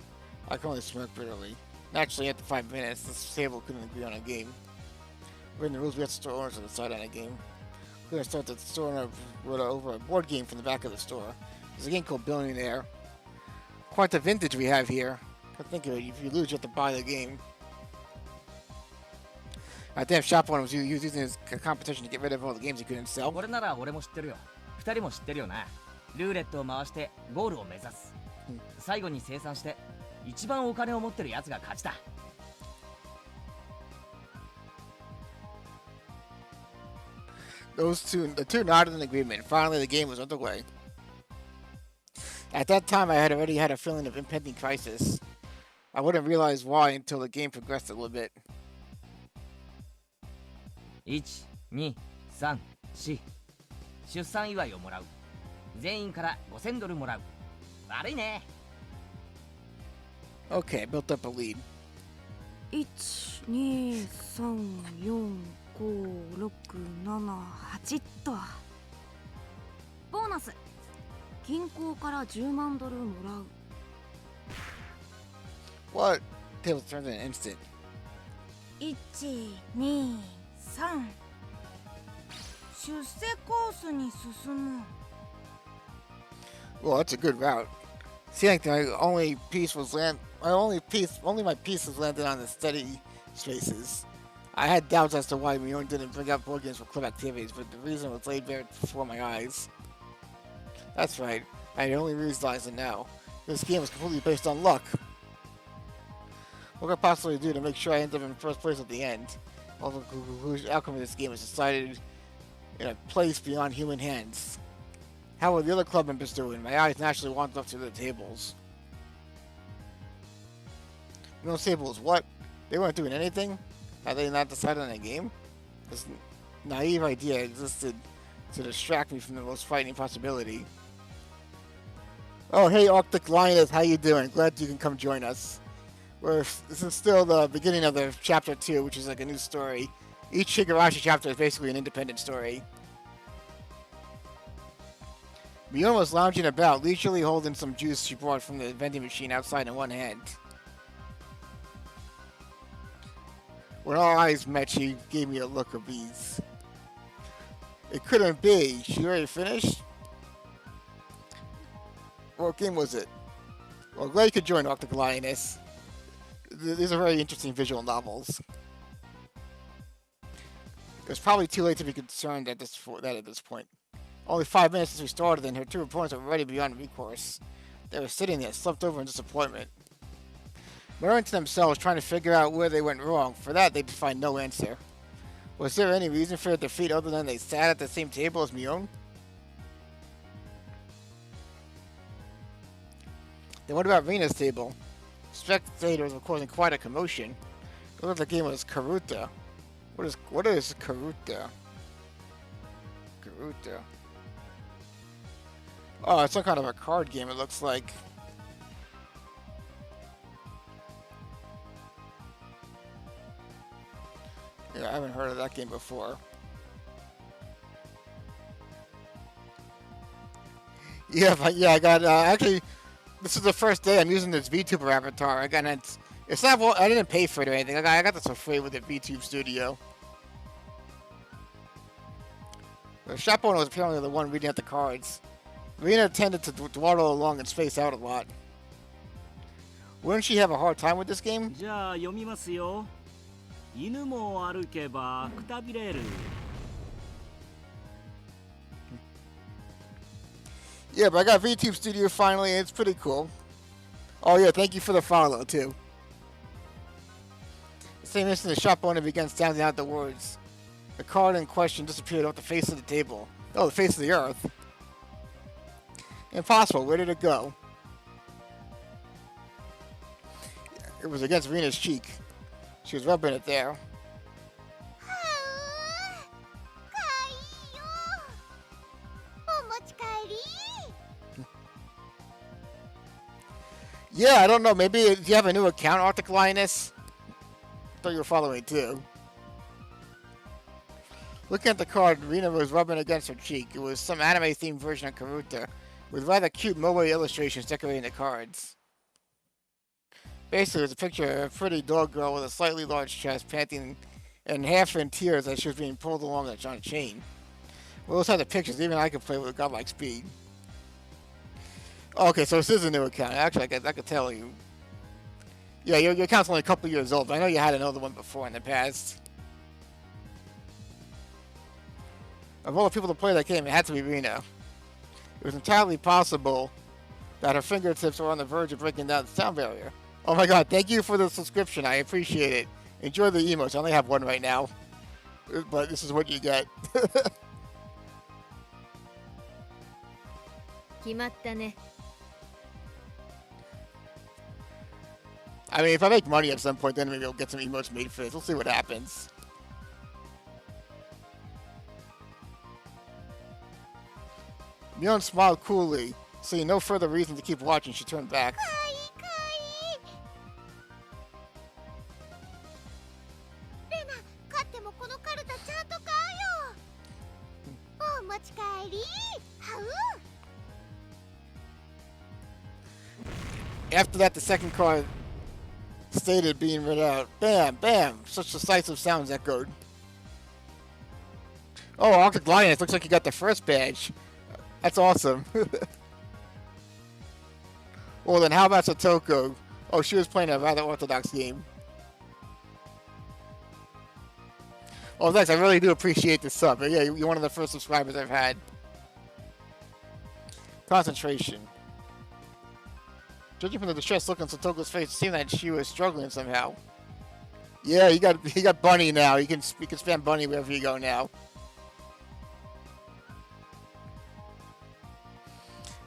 I could only smirk bitterly. Naturally, after 5 minutes, this table couldn't agree on a game. Written the rules, we had store owners to decide on a game. We're going to start the store owner wrote over a board game from the back of the store. There's a game called Billionaire. Quite the vintage we have here. I think of it, if you lose, you have to buy the game. That damn shop owner was using his competition to get rid of all the games he couldn't sell. これなら俺も知ってるよ。二人も知ってるよな。ルーレットを回してゴールを目指す。最後に生産して一番お金を持ってるやつが勝ちだ。The two nodded in agreement. Finally, the game was underway. At that time, I had already had a feeling of impending crisis. I wouldn't realize why until the game progressed a little bit. 1、2、3、4出産祝いをもらう。全員から$5000もらう。悪いね。Okay, I built up a lead. 1、2、3、4、5、6、7、8と。ボーナス。銀行から$10万もらう。What? Tables turned in an instant. 123出世コースに進む Well, that's a good route. Seeing like my only piece was only my piece was landed on the steady spaces. I had doubts as to why Mion didn't bring up board games for club activities, but the reason was laid bare before my eyes. That's right, I only realized it now. This game is completely based on luck. What could I possibly do to make sure I end up in first place at the end? Well, the outcome of this game is decided in a place beyond human hands. How are the other club members doing? My eyes naturally wandered up to the tables. Those tables, what? They weren't doing anything? Had they not decided on a game? This naive idea existed to distract me from the most frightening possibility. Oh, hey Arctic Lioness, how you doing? Glad you can come join us. This is still the beginning of the chapter 2, which is like a new story. Each Higurashi chapter is basically an independent story. Mion was lounging about, leisurely holding some juice she brought from the vending machine outside in one hand. When our eyes met, she gave me a look of ease. It couldn't be. She already finished? What game was it? Well, glad you could join Arctic Lioness. These are very interesting visual novels. It's probably too late to be concerned at this point. Only 5 minutes since we started, and her two opponents were already beyond recourse. They were sitting there, slumped over in disappointment, muttering to themselves, trying to figure out where they went wrong. For that, they could find no answer. Was there any reason for their defeat other than they sat at the same table as Mion? Then what about Rina's table? Spectators were causing quite a commotion. It looked like the game was Karuta. What is Karuta? Karuta. Oh, it's some kind of a card game, it looks like. Yeah, I haven't heard of that game before. Yeah, I got, actually, this is the first day I'm using this VTuber avatar. It's not, I didn't pay for it or anything. I got this for free with the VTube Studio. The shop owner was apparently the one reading out the cards. Rina tended to dawdle along and space out a lot. Wouldn't she have a hard time with this game? じゃあ読みますよ。犬も歩けばくたびれる。 Yeah, but I got VTube Studio finally, and it's pretty cool. Oh yeah, thank you for the follow, too. The same instant the shop owner began sounding out the words. The card in question disappeared off the face of the table. Oh, the face of the earth. Impossible, where did it go? It was against Rina's cheek. She was rubbing it there. Yeah, I don't know. Maybe do you have a new account, Arctic Lioness? I thought you were following too. Looking at the card, Rina was rubbing against her cheek. It was some anime-themed version of Karuta, with rather cute moe illustrations decorating the cards. Basically, it was a picture of a pretty dog girl with a slightly large chest, panting and half in tears as she was being pulled along on a chain. We also had the pictures. Even I could play with godlike speed. Okay, so this is a new account. Actually, I could tell you. Yeah, your account's only a couple years old, but I know you had another one before in the past. Of all the people to play that game, it had to be Rina. It was entirely possible that her fingertips were on the verge of breaking down the sound barrier. Oh my god, thank you for the subscription. I appreciate it. Enjoy the emotes. I only have one right now. But this is what you get. 決まったね。 I mean, if I make money at some point, then maybe I'll get some emotes made for this. We'll see what happens. Mion smiled coolly. Seeing no further reason to keep watching, she turned back. After that, the second card stated being read out. Bam, bam. Such decisive sounds echoed. Oh, Arctic Lioness. Looks like you got the first badge. That's awesome. Well, then how about Satoko? Oh, she was playing a rather orthodox game. Oh, thanks. I really do appreciate the sub. Yeah, you're one of the first subscribers I've had. Concentration. Judging from the distressed look on Satoko's face, it seemed that she was struggling somehow. Yeah, you got Bunny now. You can spam Bunny wherever you go now.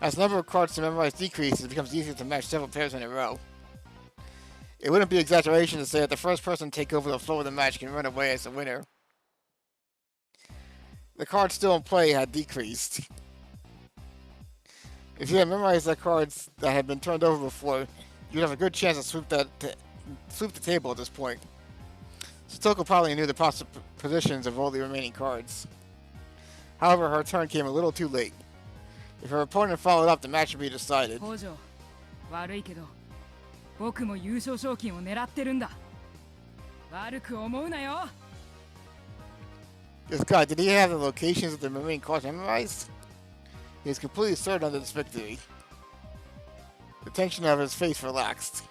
As the number of cards to memorize decreases, it becomes easier to match several pairs in a row. It wouldn't be exaggeration to say that the first person to take over the flow of the match can run away as the winner. The cards still in play had decreased. If you had memorized the cards that had been turned over before, you'd have a good chance to sweep the table at this point. Satoko probably knew the possible positions of all the remaining cards. However, her turn came a little too late. If her opponent followed up, the match would be decided. 北条悪いけど僕も優勝賞金を狙ってるんだ悪く思うなよ This guy, did he have the locations of the remaining cards memorized? He was completely certain of this victory. The tension of his face relaxed.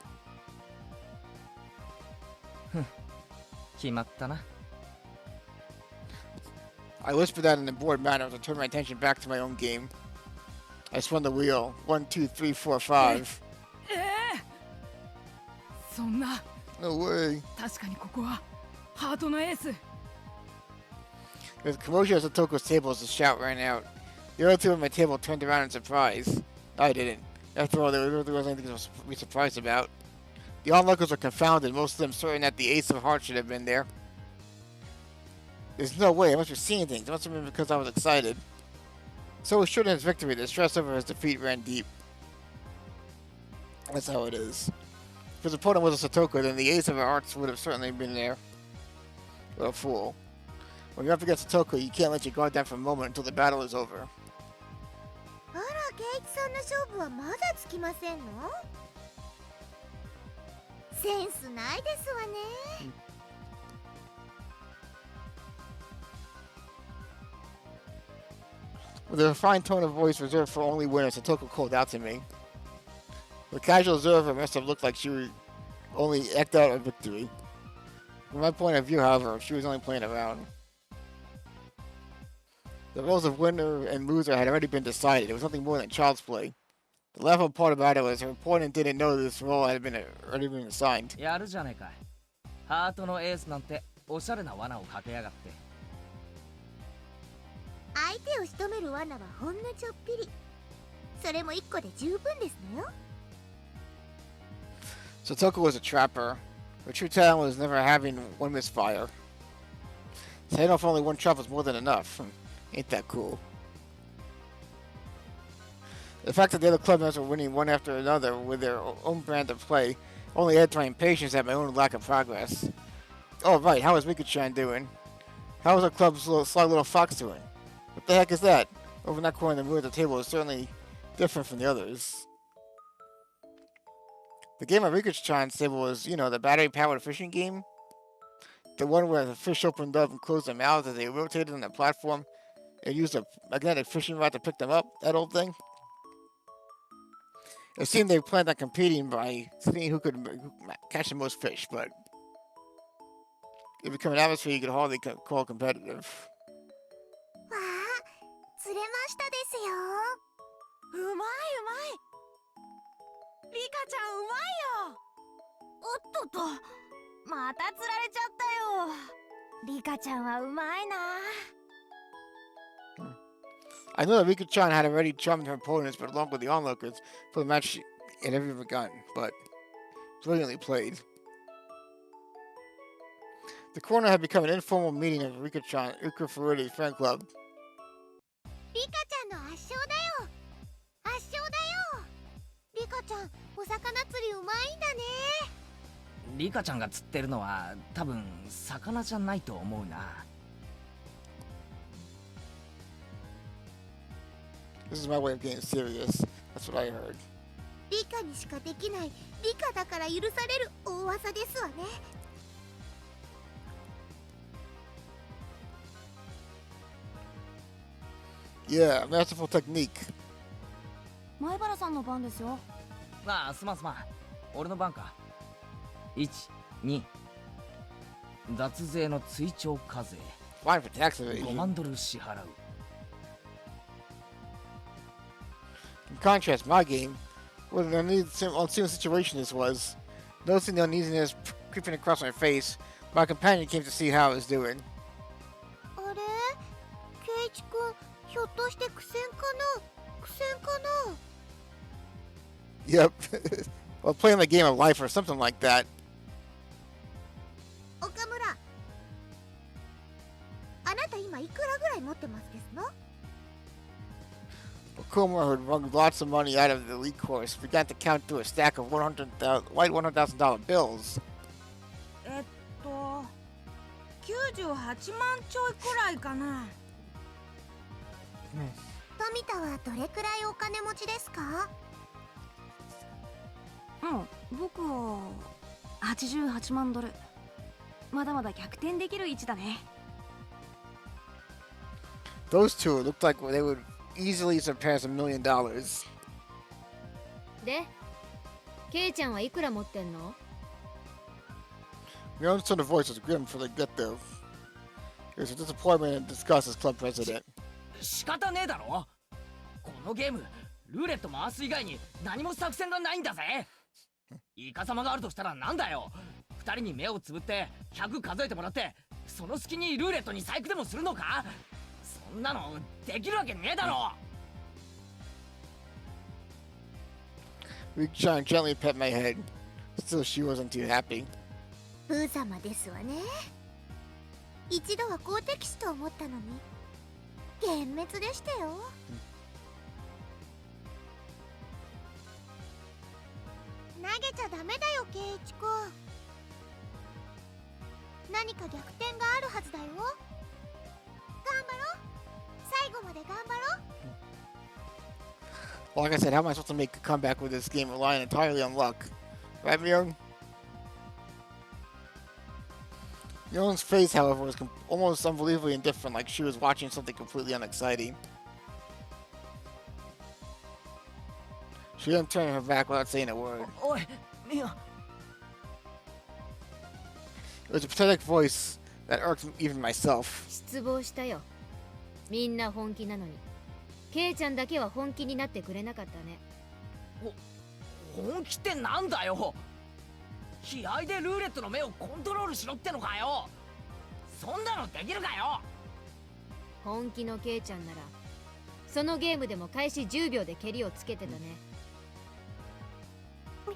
決まったな。 I whispered that in a bored manner to turn my attention back to my own game. I spun the wheel. 1, 2, 3, 4, 5. そんな No way. 確かにここはハートのエース There was a commotion at Satoko's table as the shout rang out. The other two at my table turned around in surprise. I didn't. After all, there wasn't anything to be surprised about. The onlookers were confounded, most of them certain that the ace of hearts should have been there. There's no way, I must be seeing things. It must have been because I was excited. So assured in his victory, the stress over his defeat ran deep. That's how it is. If his opponent was a Satoko, then the ace of hearts would have certainly been there. What a fool. When you're up against Satoko, you can't let your guard down for a moment until the battle is over. あら、ケイチさんの勝負はまだつきませんの？センスないですわね。With a refined tone of voice reserved for only winners, Satoko called out to me. The casual observer must have looked like she would only act out a victory. From my point of view, however, she was only playing around. The roles of winner and loser had already been decided. It was nothing more than child's play. The laughable part about it was her opponent didn't know this role had already been assigned. やるじゃねえか。ハートのエースなんておしゃれな罠をかけやがって。相手を仕留める罠はほんのちょっぴり。それも1個で十分ですのよ。Satoko was a trapper. Her true talent was never having one misfire. Saying off only one trap was more than enough. Ain't that cool? The fact that the other club members were winning one after another with their own brand of play only added to my impatience at my own lack of progress. Oh right, how is Mika-chan doing? How is our club's sly little fox doing? What the heck is that? Over in that corner, the mood at the table is certainly different from the others. The game at Rika-chan's table was, you know, the battery-powered fishing game? The one where the fish opened up and closed their mouths as they rotated on the platform and used a magnetic fishing rod to pick them up? That old thing? It seemed they planned on competing by seeing who could catch the most fish, but it became an atmosphere you could hardly call competitive. わあ、釣れましたですよ。うまいうまい。リカちゃんうまいよ。おっとっと、また釣られちゃったよ。リカちゃんはうまいな。I know that Rika-chan had already charmed her opponents, but along with the onlookers, for the match it had ever begun, but brilliantly played. The corner had become an informal meeting of Rika-chan, Uka Furui's fan club. リカちゃんの圧勝だよ。圧勝だよ。リカちゃん、お魚釣りうまいんだね。リカちゃんが釣ってるのは多分魚じゃないと思うな。This is my way of getting serious. That's what I heard. リカにしかできない、リカだから許される大噂ですわね。Yeah, masterful technique. 前原さんの番ですよ。ああ、すまんすまん。俺の番か。1、2。脱税の追徴課税。Fine for tax 5 evasion. 万ドル支払う。In contrast, my game, with an unseen situation this was, noticing the uneasiness creeping across my face, my companion came to see how I was doing. あれ、圭一くん、ひょっとして苦戦かな？苦戦かな？ Yep. Well, playing the game of life or something like that. 岡村、あなた今いくらぐらい持ってますですの？ Kumar, who had wrung lots of money out of the elite course, began to count through a stack of white $100,000 bills. 98万ちょいくらいかな。富田はどれくらいお金持ちですか？うん、僕は88万ドル。まだまだ逆転できる位置だね。Those two looked like they would easily surpass $1 million. で、ケイちゃんはいくら持ってんの？ Mion's tone of voice was grim for the get-go. It was a disappointment and disgust as club president. 仕方ねえだろ。このゲーム、ルーレット回す以外に何も作戦がないんだぜ。イカ様があるとしたらなんだよ。二人に目をつぶって100数えてもらって、その隙にルーレットに細工でもするのか？そんなのできるわけねえだろ。Rick-chan gently pet my head. Still, she wasn't too happy. プー様ですわね。一度は好敵手と思ったのに幻滅でしたよ。投げちゃダメだよ、圭一君。何か逆転があるはずだよ。頑張ろう。最後まで頑張ろう。 Well, like I said, how am I supposed to make a comeback with this game relying entirely on luck? Right, Mion? Mion's face, however, was almost unbelievably indifferent, like she was watching something completely unexciting. She didn't turn her back without saying a word. おい、ミオ。It was a pathetic voice that irked even myself. 失望したよ。みんな本気なのに、ケイちゃんだけは本気になってくれなかったね。本気ってなんだよ。気合でルーレットの目をコントロールしろってのかよ。そんなのできるかよ。本気のケイちゃんならそのゲームでも開始10秒で蹴りをつけてたね。み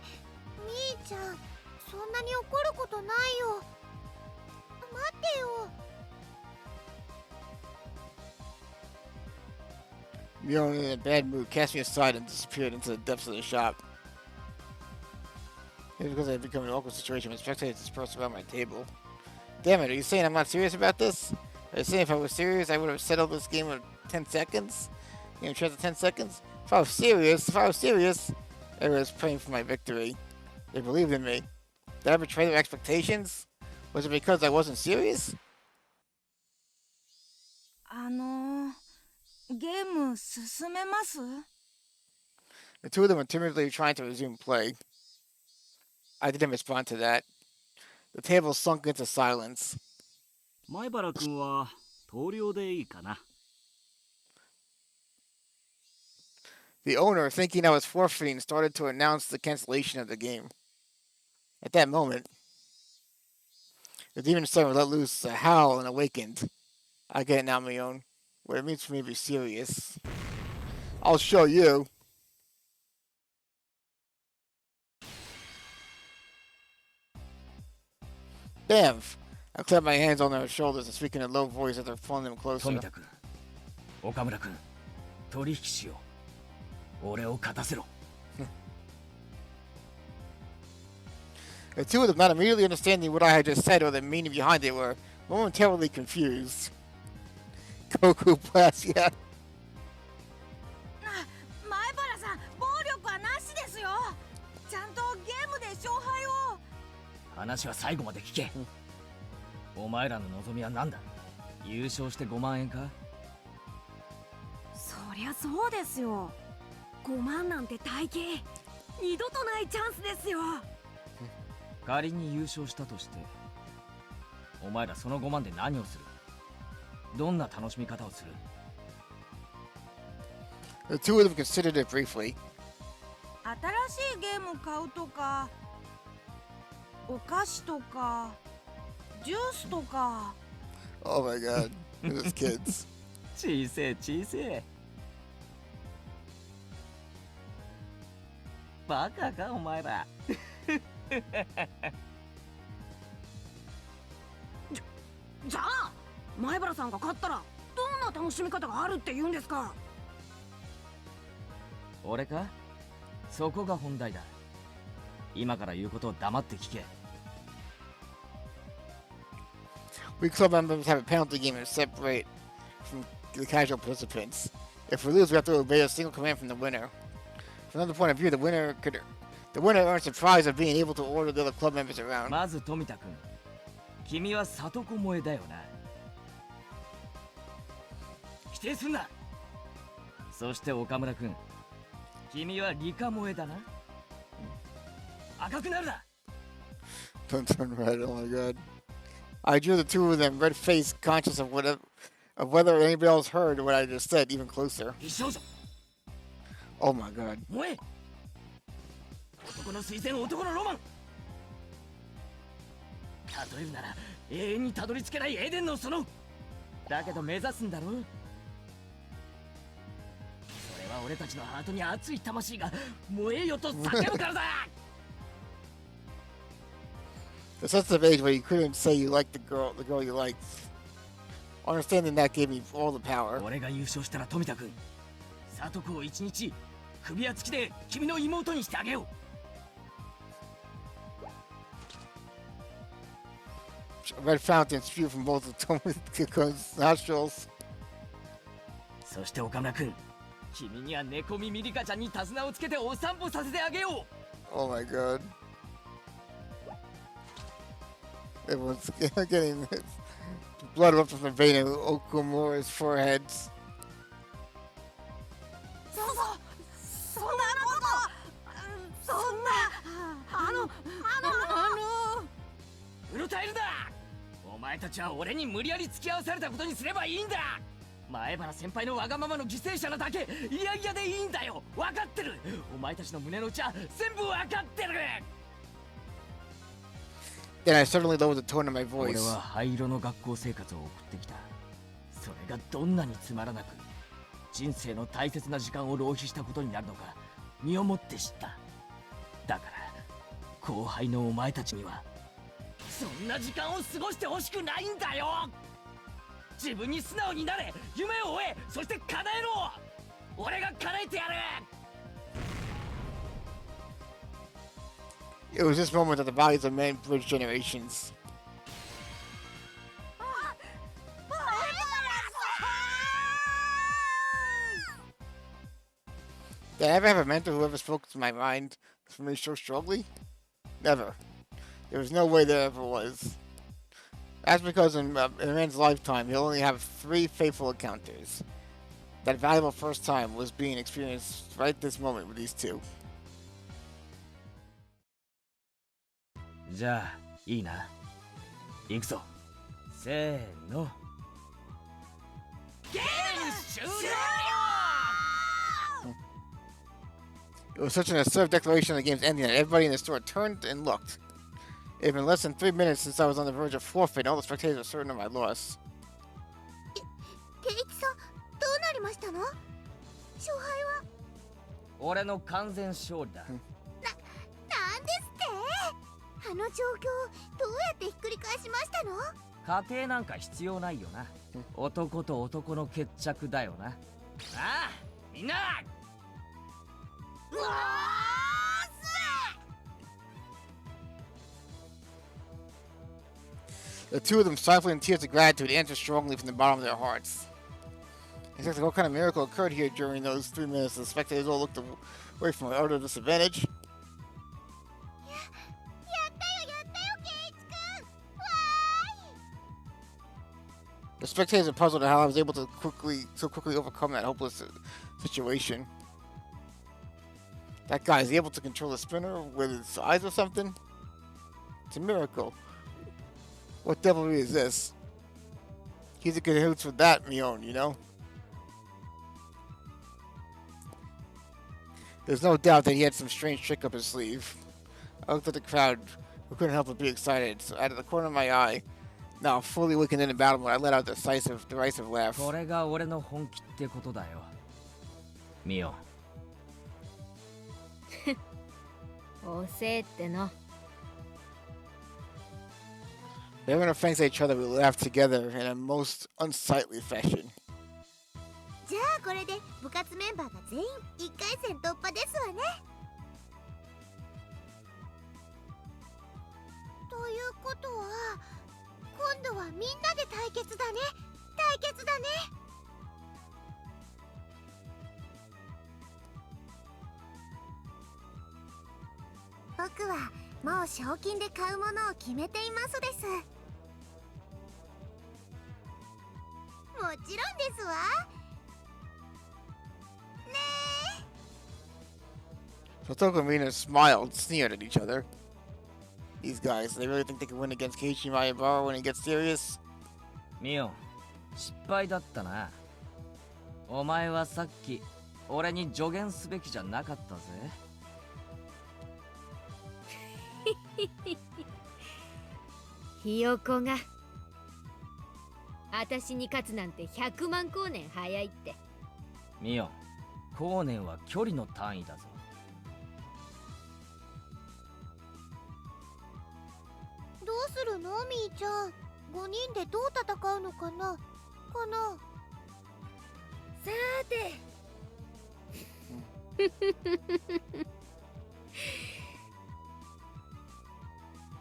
ーちゃん、そんなに怒ることないよ。待ってよ。Mion, in a bad mood, cast me aside and disappeared into the depths of the shop. Maybe because I had become an awkward situation when spectators dispersed around my table. Damn it, are you saying I'm not serious about this? Are you saying if I was serious, I would have settled this game in 10 seconds? You know, chance of 10 seconds? If I was serious, everyone was praying for my victory. They believed in me. Did I betray their expectations? Was it because I wasn't serious? ゲーム進めます？ The two of them were timidly trying to resume play. I didn't respond to that. The table sunk into silence. 前原君は投了でいいかな。The owner, thinking I was forfeiting, started to announce the cancellation of the game. At that moment, the demon son let loose a howl and awakened. I get it now, Mion. What it means for me to be serious. I'll show you. Damn! I clapped my hands on their shoulders and speaking in a low voice as they're pulling them closer. 富田君、岡村君、取引しよう。俺を勝たせろ。The two of them, not immediately understanding what I had just said or the meaning behind it, were momentarily confused. Goku Blast, yeah. 前原さん、暴力はなしですよ。ちゃんとゲームで勝敗を。話は最後まで聞け。お前らの望みは何だ？優勝して5万円か？そりゃそうですよ。5万なんて大金、二度とないチャンスですよ。仮に優勝したとして、お前らその5万で何をする？どんな楽しみ方をする？ The two of them considered it briefly. 新しいゲーム買うとか、お菓子とか、ジュースとか。 Oh my god. Those kids. 小せえ小せえ。バカかお前ら。じゃあ前原さんが勝ったらどんな楽しみ方があるって言うんですか？俺か？そこが本題だ。今から言うことを黙って聞け。We club members have a penalty game to separate from the casual participants. If we lose, we have to obey a single command from the winner. From another point of view, the winner earns the prize of being able to order the other club members around. まず富田君、君は里子萌えだよな。否定すんな。そして岡村君、君は理科萌えだな。赤くなるな。 Don't turn red, oh my god. I drew the two of them, red-faced, conscious of whether anybody else heard what I just said, even closer. 美少女 Oh my god. 萌え、男の推薦、男のロマン。例えるなら永遠にたどり着けないエデンの園だけど目指すんだろ。それは俺たちのハートに熱い魂が燃えよと叫ぶからだ。 The sensitive age where you couldn't say you liked the girl you liked. Understanding that gave me all the power. 俺が優勝したら富田君、里子を一日首輪付きで君の妹にしてあげよう。 Red fountains spew from both of Tomo's nostrils. そして岡村君、君には猫耳リカちゃんに手綱をつけてお散歩させてあげよう。 Oh my god. Everyone's getting blood up from the vein of Okumura's foreheads. そんなことそんなうろたえるな。お前たちは俺に無理やり付き合わされたことにすればいいんだ。前原先輩のわがままの犠牲者なだけいやいやでいいんだよ。分かってる。お前たちの胸の内は全部分かってる。 Then I suddenly lowered the tone of my 俺 voice. は灰色の学校生活を送ってきた。それがどんなにつまらなく人生の大切な時間を浪費したことになるのか身をもって知った。だから後輩のお前たちにはそんな時間を過ごしてほしくないんだよ。自分に素直になれ、夢を追え、そして叶えろ。俺が叶えてやる。 It was this moment that the values of men bridged generations. Did I ever have a mentor who ever spoke to my mind for me so strongly? Never. There was no way there ever was. That's because in a man's lifetime, he'll only have 3 faithful encounters. That valuable first time was being experienced right this moment with these two. じゃあいいな。行くぞ。せーの。ゲーム終了。 It was such an assertive declaration of the game's ending that everybody in the store turned and looked. It had been less than 3 minutes since I was on the verge of forfeit, and all the spectators were certain of my loss. ケイチさん、どうなりましたの？勝敗は？俺の完全勝利だ。なんですって？あの状況、どうやってひっくり返しましたの？家庭なんか必要ないよな。男と男の決着だよな。ああ、みんな。 うわThe two of them, stifling tears of gratitude, answered strongly from the bottom of their hearts. Exactly what kind of miracle occurred here during those 3 minutes? The spectators all looked away from my utter disadvantage. やったよケ The spectators are puzzled at how I was able to so quickly overcome that hopeless situation. That guy, is he able to control the spinner with his eyes or something? It's a miracle. What devilry is this? He's a cahoots with that, Mion, you know? There's no doubt that he had some strange trick up his sleeve. I looked at the crowd, who couldn't help but be excited, so out of the corner of my eye, now fully awakened in the battle mode, I let out a derisive laugh. これが俺の本気ってことだよ。ミオ。遅えっての。They were gonna thanks each other, we laughed together in a most unsightly fashion. じゃあこれで部活メンバーが全員1回戦突破ですわね。ということは今度はみんなで対決だね。対決だね。僕はもう賞金で買うものを決めていますです。もちろんですわ。Sotoko and Mina smiled, sneered at each other. These guys, they really think they can win against Keiichi Maebara when he gets serious? ミオ、失敗だったな。お前はさっき俺に助言すべきじゃなかったぜ。ひよこが私に勝つなんて100万光年早いって。ミオ、光年は距離の単位だぞ。どうするのみーちゃん。5人でどう戦うのかな。さーて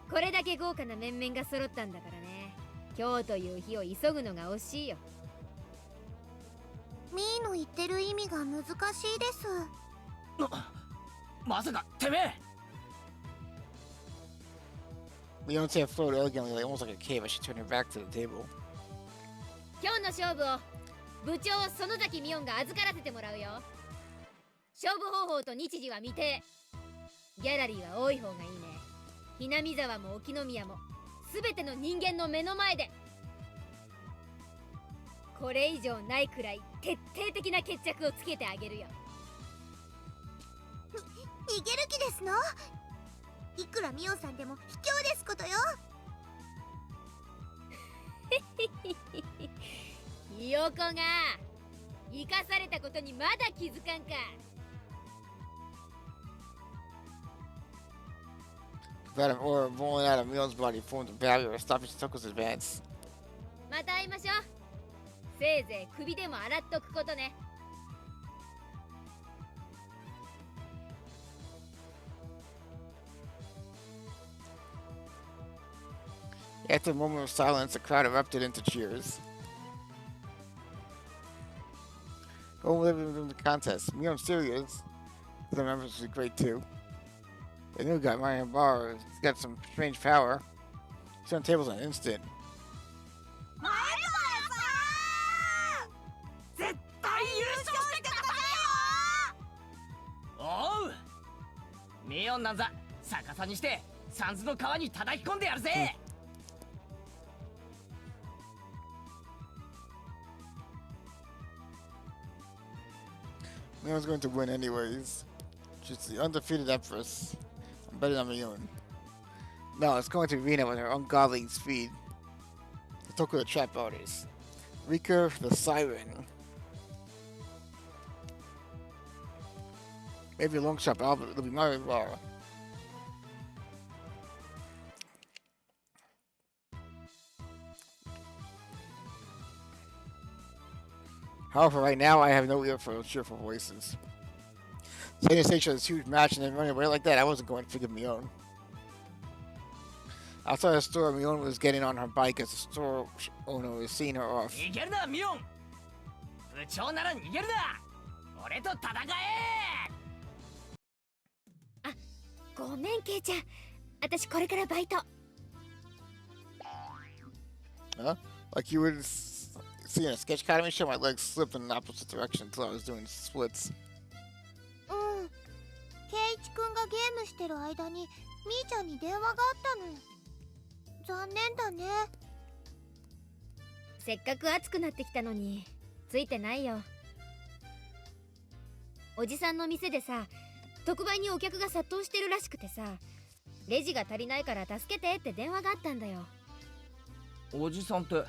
これだけ豪華な面々が揃ったんだからね。今日という日を急ぐのが惜しいよ。みーの言ってる意味が難しいです。まさかてめえ。Leontine floated elegantly, almost like a cave, as she turned her back to the table. 今日の勝負を部長園崎美音が預からせてもらうよ。勝負方法と日時は未定。ギャラリーは多い方がいいね。ひなみ沢も沖宮も全ての人間の目の前で。これ以上ないくらい徹底的な決着をつけてあげるよ。逃げる気ですの？いくらみおさんでも卑怯ですことよ。ひよこが生かされたことにまだ気づかんか。That an aura rolling out of Mion's body formed a barrier, stopping Sotoko's advance. また会いましょう。せいぜい首でも洗っとくことね。After a moment of silence, the crowd erupted into cheers. Go live in the contest. Mion's serious. The members was great too. The new guy, Marion Barr, has got some strange power. He's on tables in an instant. 絶対優勝してくださいよ。おう。ミオンなんざ逆さにしてサンズの川に叩き込んでやるぜ。Mion's going to win anyways. She's the undefeated Empress. I'm betting on Mion. No, it's going to Rena with her ungodly speed. Toko the trap artist. Rika the siren. Maybe a long shot, but it'll be Mario Lara. However, right now I have no ear for cheerful voices. Saying to stage this huge match and then running away like that, I wasn't going to forgive Mion. Outside the store, Mion was getting on her bike as the store owner was seeing her off. 逃げるなミオン。部長なら逃げるな。俺と戦え。ごめんケイちゃん。私これからバイト。Huh? Like you would seeing a sketch academy show, my legs slipped in an opposite direction until I was doing splits. うん圭一くんがゲームしてる間にみーちゃんに電話があったの。残念だね。せっかく暑くなってきたのについてないよ。おじさんの店でさ、特売にお客が殺到してるらしくてさ、レジが足りないから助けてって電話があったんだよ。おじさんって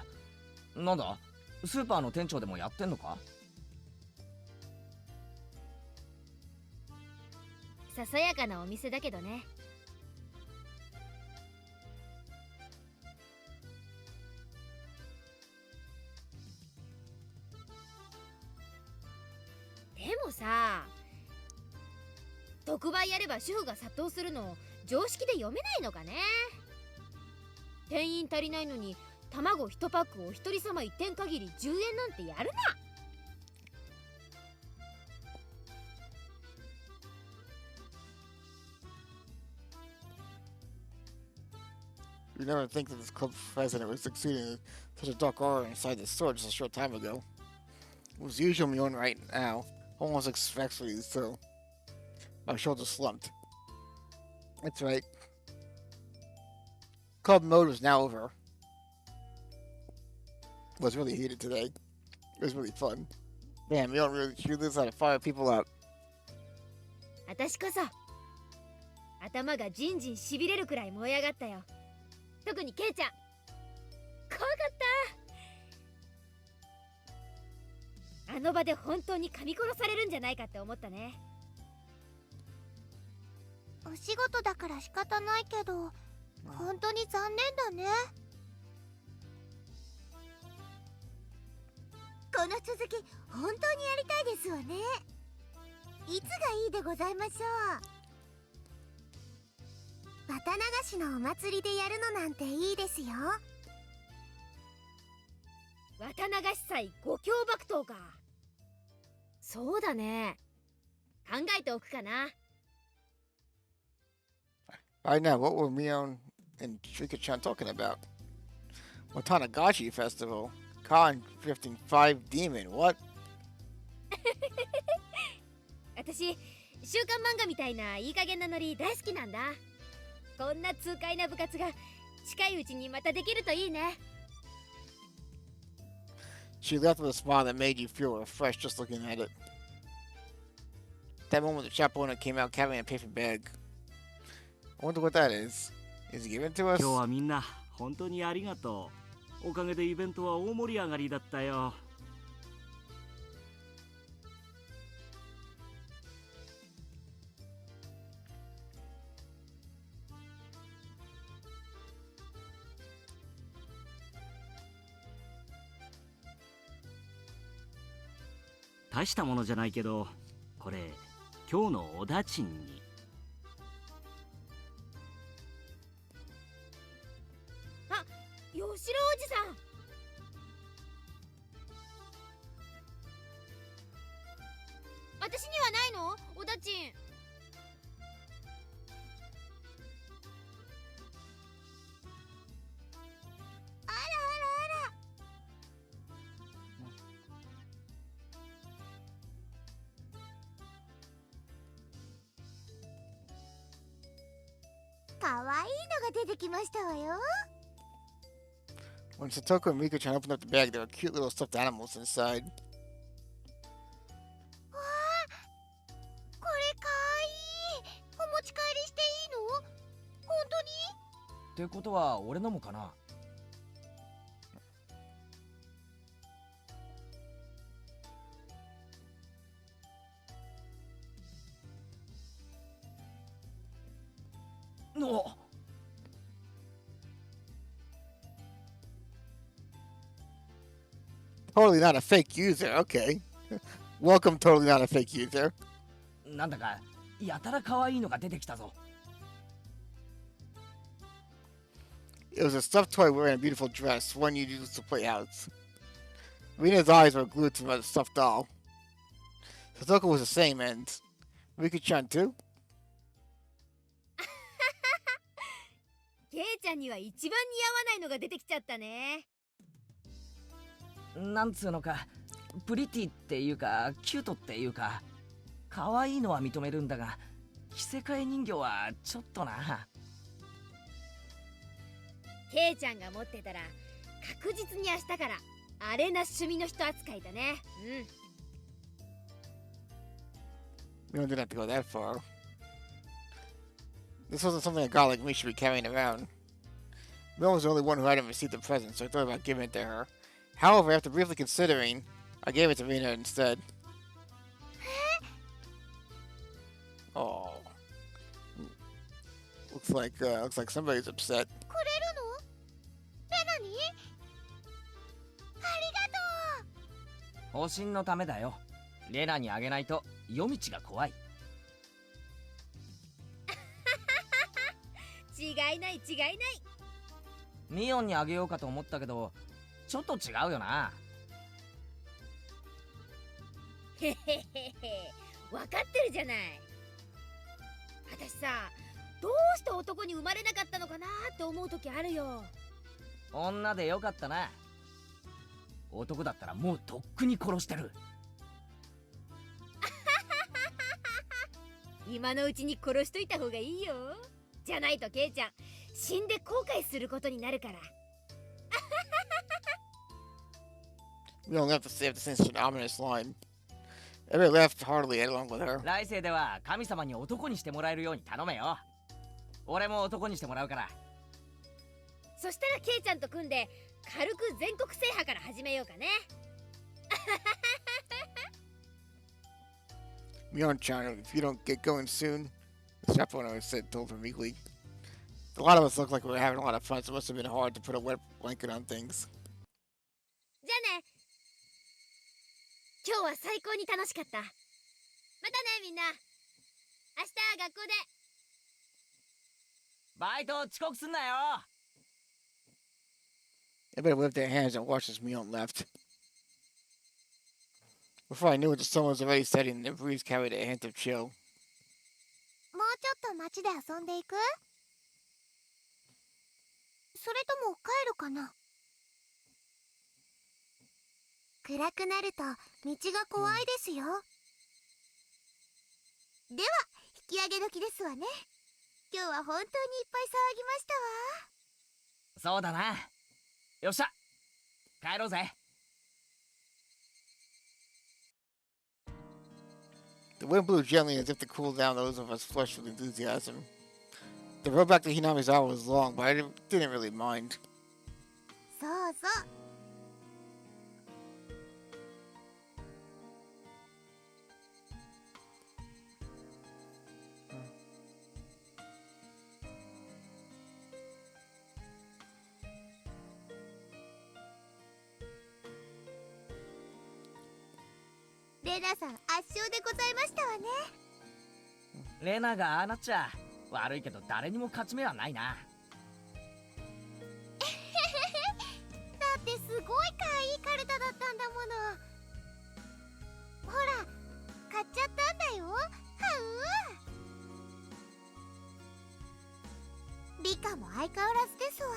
なんだ、スーパーの店長でもやってんのか？ささやかなお店だけどね。でもさ、特売やれば主婦が殺到するの常識で読めないのかね。店員足りないのに卵1パックを一人様1点限り10円なんてやるな。You never think that this club president was succeeding in such a dark aura inside the store just a short time ago. It was usual me on right now, almost expectfully so. My shoulders slumped. That's right. Club mode was now over. It was really heated today. It was really fun. Damn, you don't really shoot this how to fire people up. 私こそ頭がジンジンしびれるくらい燃え上がったよ。特にケイちゃん怖かった。あの場で本当に噛み殺されるんじゃないかって思ったね。お仕事だから仕方ないけど本当に残念だね。この続き本当にやりたいですわね。いつがいいでございましょう。綿流しのお祭りでやるのなんていいですよ。綿流し祭五強爆闘か。そうだね、考えておくかな。Right now, what were Mion and Shrika-chan talking about? Watanagashi Festival. Con Drifting 5 Demon. What? 私週刊漫画みたいないい加減なノリ大好きなんだ。こんな痛快な部活が近いうちにまたできるといいね。She left with a smile that made you feel refreshed just looking at it. That moment, the shop owner came out carrying a paper bag. I wonder what that is. Is he giving it to us? 今日はみんな本当にありがとう。おかげでイベントは大盛り上がりだったよ。大したものじゃないけど、これ今日のおだちんに。あ、吉郎おじさん。私にはないの？おだちん。あらあらあら。かわいいのが出てきましたわよ。When Satoko and Miko-chan opened up the bag, there were cute little stuffed animals inside. わあ、これかわいい。お持ち帰りしていいの？本当に？ってことは俺のもかな。おっ、Totally not a fake user. Okay. Welcome, totally not a fake user. なんだかやたら可愛いのが出てきたぞ。It was a stuffed toy wearing a beautiful dress, one you used to play house. Rina's eyes were glued to the stuffed doll. Satoko was the same, and Miko-chan too? ケイちゃんには一番似合わないのが出てきちゃったね。なんつうのか、プリティっていうかキュートっていうか、可愛いのは認めるんだが、着せ替え人形はちょっとな。ケイちゃんが持ってたら確実に明日からアレな趣味の人扱いだね。We don't have to go that far. This wasn't something a guy like me should be carrying around. Mel was the only one who hadn't received the present, so I thought about giving it to her. However, after briefly considering, I gave it to Rena instead. Oh. Looks like somebody's upset. くれるの？レナに？ありがとう。保身のためだよ。レナにあげないと夜道が怖い。違いない違いない。ミオンにあげようかと思ったけど、ちょっと違うよな。へへへへ、分かってるじゃない。私さ、どうして男に生まれなかったのかなって思う時あるよ。女でよかったな。男だったらもうとっくに殺してる。今のうちに殺しといた方がいいよ。じゃないとケイちゃん死んで後悔することになるから。We don't have to say such an ominous line. Everybody laughed heartily along with her. 来世では神様に男にしてもらえるように頼めよ。俺も男にしてもらうから。そしたらケイちゃんと組んで軽く全国制覇から始めようかね。Mion-chan, if you don't get going soon, the chaperone told her meekly. A lot of us looked like we were having a lot of fun, so it must have been hard to put a wet blanket on things. じゃあね。今日は最高に楽しかった。またねみんな。明日学校で。バイト遅刻すんなよ。Everybody waved their hands and watched as Mion left. Before I knew it, the sun was already setting and the breeze carried a hint of chill. もうちょっと街で遊んでいく？それとも帰るかな？暗くなると道が怖いですよ。では引き上げ時ですわね。今日は本当にいっぱい騒ぎましたわ。そうだな。よっしゃ、帰ろうぜ。The wind blew gently as if to cool down those of us flushed with enthusiasm. The road back to Hinamizawa was long, but I didn't really mind. そうそう。レナさん圧勝でございましたわね。レナがああなっちゃ悪いけど誰にも勝ち目はないな。だってすごい可愛いカルタだったんだもの。ほら買っちゃったんだよ。はう。リカも相変わらずですわ。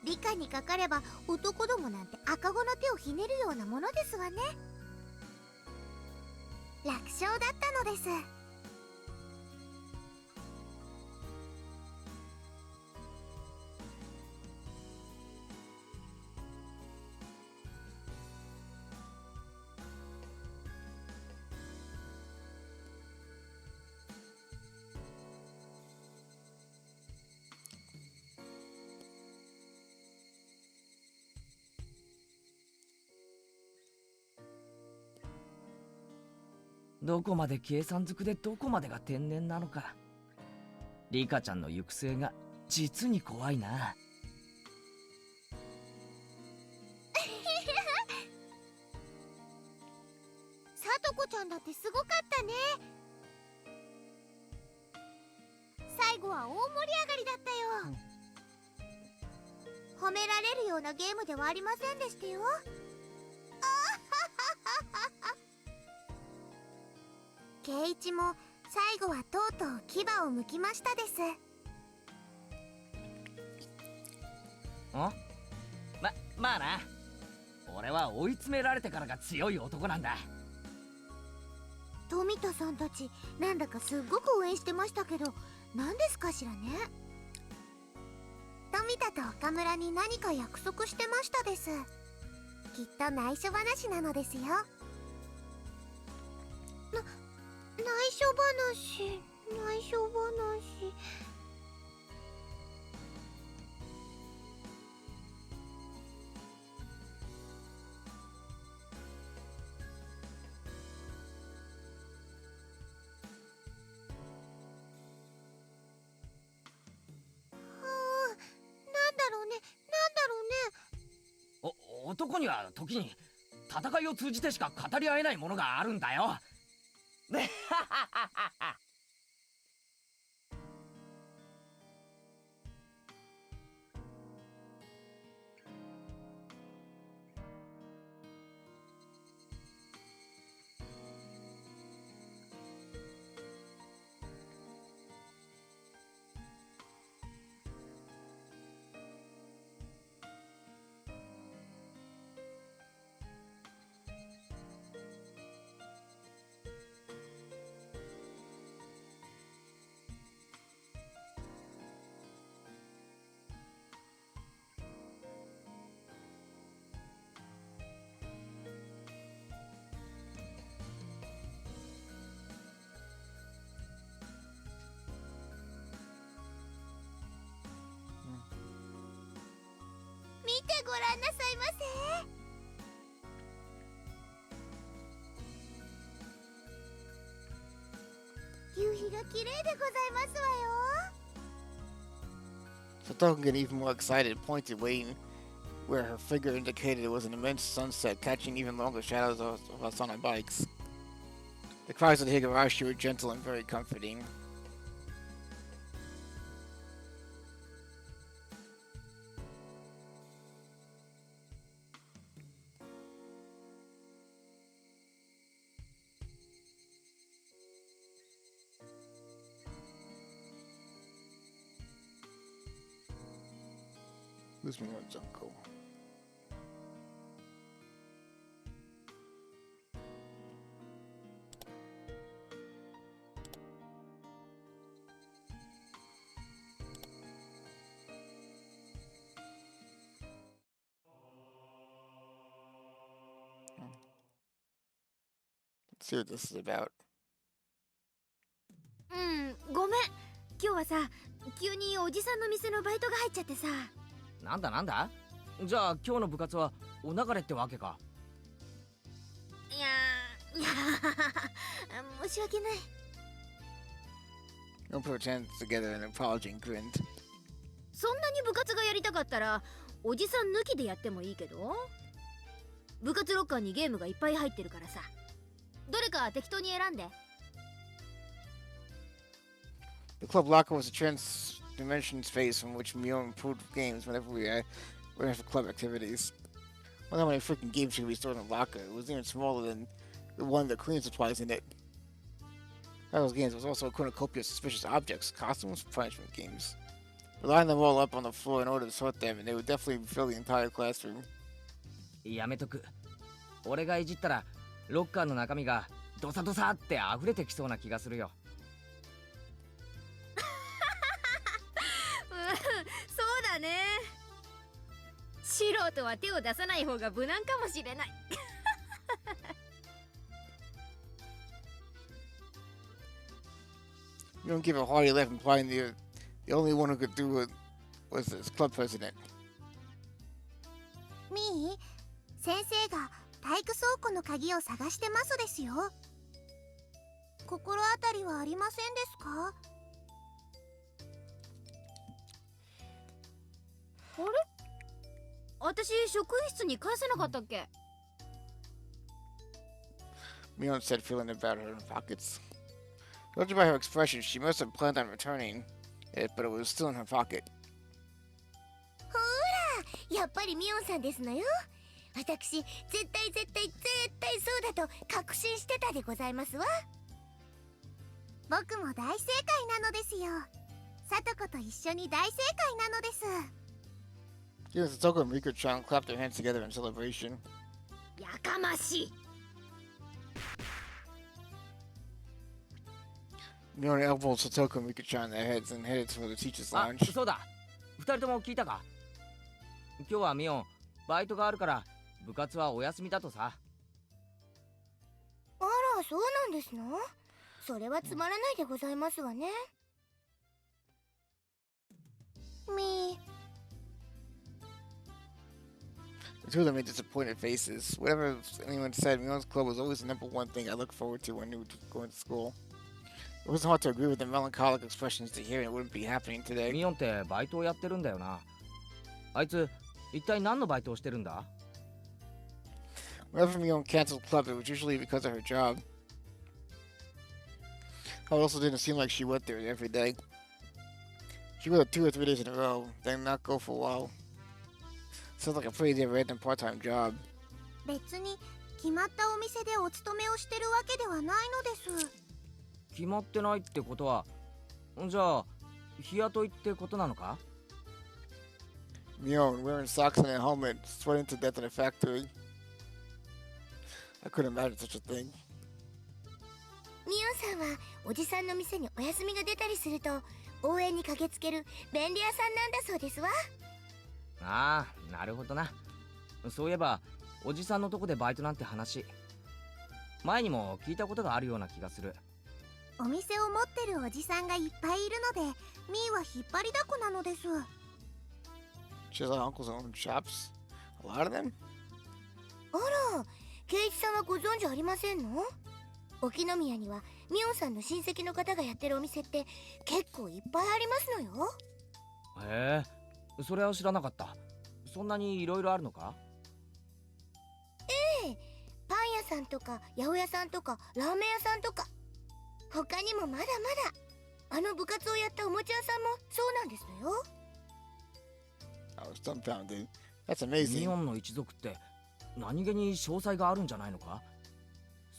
リカにかかれば男どもなんて赤子の手をひねるようなものですわね。楽勝だったのです。どこまで計算づくでどこまでが天然なのか。リカちゃんの行く末が実に怖いな。さとこちゃんだってすごかったね。最後は大盛り上がりだったよ。褒められるようなゲームではありませんでしたよ。ケイチも最後はとうとう牙を剥きましたです。まあな。俺は追い詰められてからが強い男なんだ。富田さんたちなんだかすっごく応援してましたけど、何ですかしらね。富田と岡村に何か約束してましたです。きっと内緒話なのですよ。内緒話、内緒話。なんだろうね、なんだろうね。男には時に戦いを通じてしか語り合えないものがあるんだよ。見てごらんなさいませ。夕日が綺麗でございますわよ。Satoko getting even more excited, pointed, waiting where her figure indicated it was an immense sunset, catching even longer shadows of us on our bikes. The cries of the Higurashi were gentle and very comforting. Who's Mion's uncle? Let's see what this is about. ごめん。今日はさ、急におじさんの店のバイトが入っちゃってさ。なんだなんだ。じゃあ今日の部活はお流れってわけか。いや申し訳ない。No put her hands together in an apology and grinned. そんなに部活がやりたかったらおじさん抜きでやってもいいけど、部活ロッカーにゲームがいっぱい入ってるからさ、どれか適当に選んで。 The club locker was a trans-dimension space from which Mion improved games whenever we were for club activities. I wonder how many freaking games should be stored in the locker. It was even smaller than the one that Queen supplies in it. Out of those games was also a cornucopia of suspicious objects, costumes, punishment games. We lined them all up on the floor in order to sort them, and they would definitely fill the entire classroom. やめとく。俺がいじったらロッカーの中身がドサドサって溢れてきそうな気がするよ。そうだね。素人は手を出さない方が無難かもしれない。You don't give a hearty laugh, implying the only one who could do it was this club president. みー、先生が体育倉庫の鍵を探してますですよ。心当たりはありませんですか？あれ、私職員室に返せなかったっけ？ Mion said, feeling about her pockets. Judging by her expression, she must have planned on returning it, but it was still in her pocket. ほーら、やっぱりミオンさんですのよ。私、絶対そうだと確信してたでございますわ。僕も大正解なのですよ。さとこと一緒に大正解なのです。Satoko and Riko-chan clapped their hands together in celebration. かましい。 Mion elbowed Satoko and Mika-chan in their heads and headed for the teacher's あ lounge. そうだ、2人とも聞いたか。今日はミオンバイトがあるから部活はお休みだとさ。あら、そうなんですの？それはつまらないでございますわね。み The two of them made disappointed faces. Whatever anyone said, Mion's club was always the number one thing I looked forward to when we were going to school. It wasn't hard to agree with the melancholic expressions to hear, and it wouldn't be happening today. ミオンってバイトをやってるんだよな。あいつ一体何のバイトをしてるんだ？ Whenever Mion canceled club, it was usually because of her job. It also didn't seem like she went there every day. She would 2 or 3 days in a row, then not go for a while. Sounds like a pretty random part-time job. 別に決まったお店でお勤めをしてるわけではないのです。決まってないってことは、じゃあ日雇いってことなのか？ Mion wearing socks and a helmet, sweating to death in a factory. I couldn't imagine such a thing. ミオンさんはおじさんの店にお休みが出たりすると応援に駆けつける便利屋さんなんだそうですわ。ああ、なるほどな。そういえばおじさんのとこでバイトなんて話前にも聞いたことがあるような気がする。お店を持ってるおじさんがいっぱいいるのでミーは引っ張りだこなのです。 She has her uncle's own shops. A lot of them? あら、ケイイチさんはご存知ありませんの？沖宮にはミオンさんの親戚の方がやってるお店って結構いっぱいありますのよ。へえ、それは知らなかった。そんなにいろいろあるのか？ええ、パン屋さんとか八百屋さんとかラーメン屋さんとか、他にもまだまだあの部活をやったおもちゃ屋さんもそうなんですのよ。 I was dumbfounded. That's ミ amazing. オンの一族って何気に詳細があるんじゃないのか？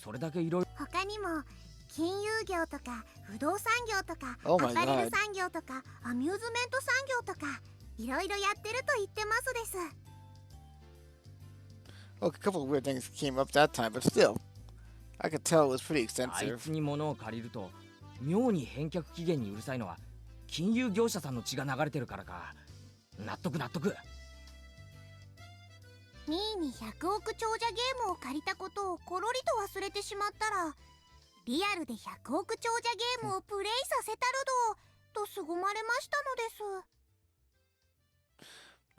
それだけいろいろ。他にも金融業とか不動産業とか Oh ア my パレル god. 産業とかアミューズメント産業とかいろいろやってると言ってますです。 Look, a couple of weird things came up that time, but still. I could tell it was pretty あい extensive. つに物を借りると妙に返却期限にうるさいのは金融業者さんの血が流れてるからか。納得納得。ミーに100億長者ゲームを借りたことをコロリと忘れてしまったらリアルで100億長者ゲームをプレイさせたるどと凄まれました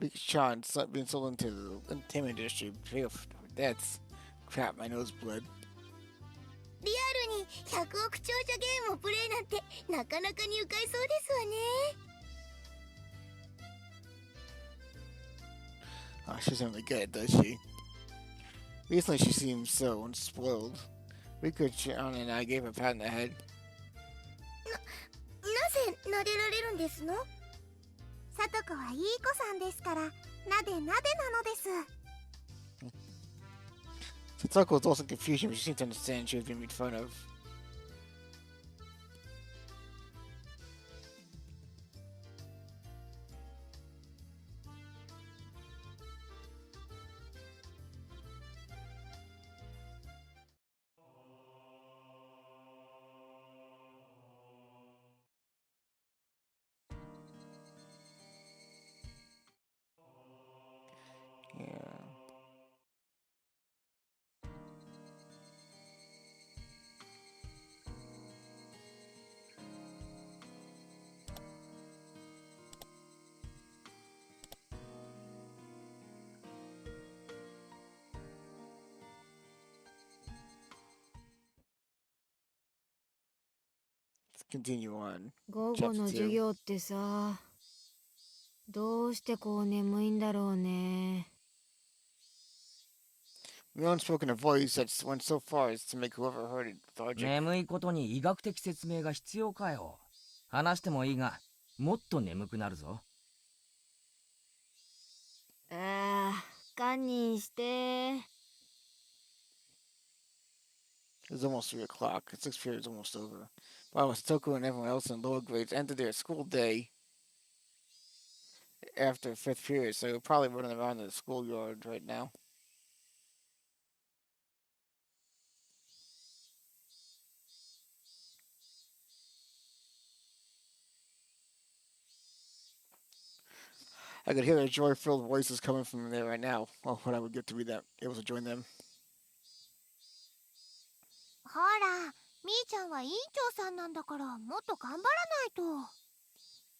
のです。 Mika-chan being sold into the entertainment industry to pay off debts. Crap, my nose bled. リアルに100億長者ゲームをプレイなんてなかなかに愉快そうですわね。 Oh, she doesn't really get it, does she? Recently, she seems so unspoiled. Mika-chan and I gave her a pat on the head. なぜ撫でられるんですの？さとこはいい子さんですからなでなでなのです。 Satoko was also confused, but she seemed to understand she was being made fun of. Yeah. Let's continue on. 午後の授業ってさ、どうしてこう眠いんだろうね。 Mion spoke in a voice that went so far as to make whoever heard it lethargic. 眠いことに医学的説明が必要かよ。話してもいいがもっと眠くなるぞ。堪忍して。 It was almost 3 o'clock. The 6th period was almost over. While Satoko and everyone else in lower grades ended their school day after 5th period, so they're probably running around in the schoolyard right now. I could hear their joy-filled voices coming from there right now. Oh, when I would get to be that able to join them. ほら、みーちゃんは委員長さんなんだから、もっと頑張らないと。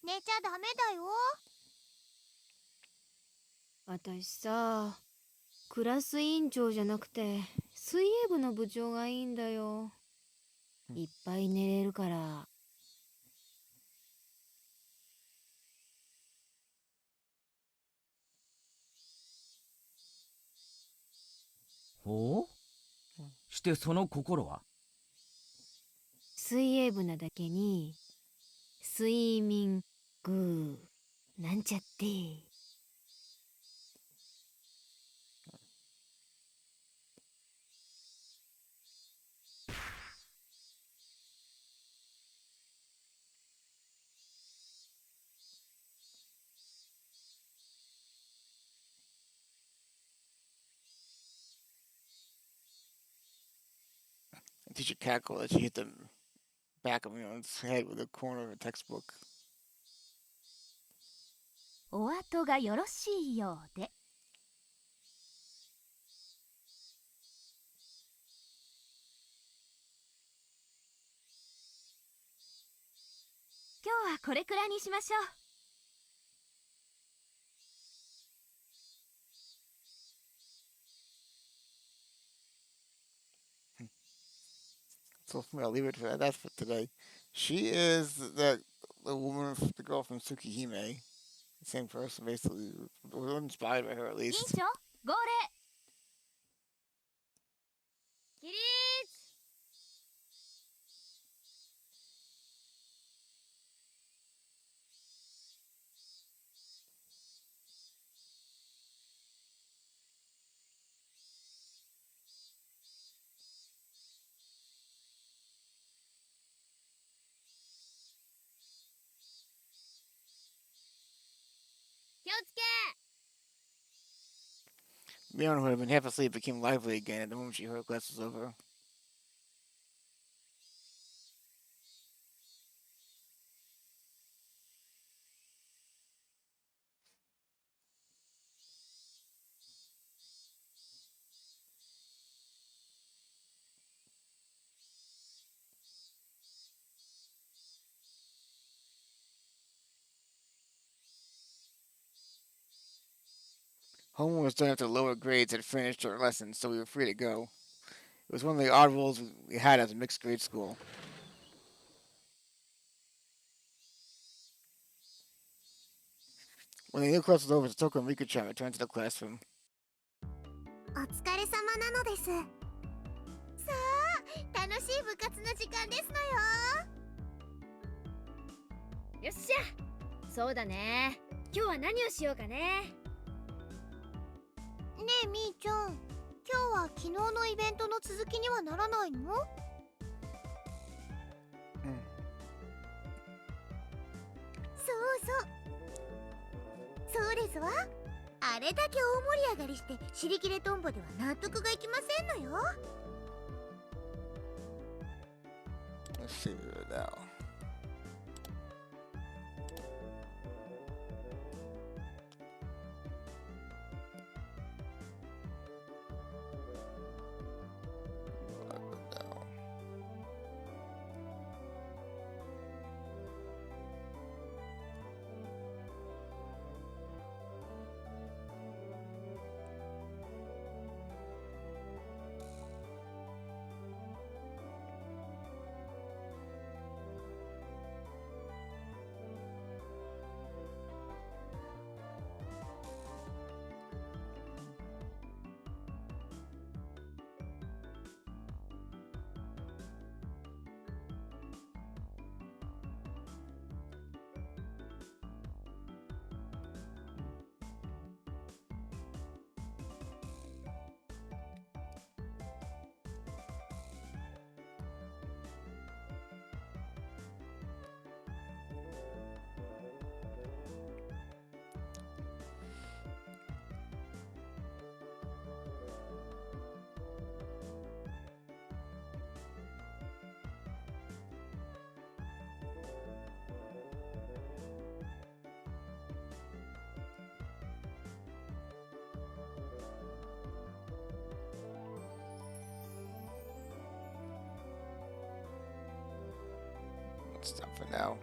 寝ちゃダメだよ。私さ、クラス委員長じゃなくて水泳部の部長がいいんだよ。いっぱい寝れるから。ほうしてその心は？水泳部なだけに睡眠グーなんちゃって。The teacher cackled as she hit the back of Leon's head with the corner of a textbook. お後がよろしいようで。今日はこれくらいにしましょう。So I'll leave it for that. That's for today. She is the woman, the girl from Tsukihime. The same person, basically. We're inspired by her at 委員 least. 長、号令。起立。気をつけ。 Leon, who had been half asleep, became lively again at the moment she heard class was over. Homework was done after lower grades had finished our lessons, so we were free to go. It was one of the odd rules we had as a mixed grade school. When the new class was over, Toko and Rika-chan returned to the classroom. お疲れ様なのです。さあ、楽しい部活の時間ですのよ。よっしゃ。そうだね。今日は何をしようかね。ねえみーちゃん、今日は昨日のイベントの続きにはならないの？そうですわ。あれだけ大盛り上がりして尻切れトンボでは納得がいきませんのよ。 Let's see it now. stuff for now.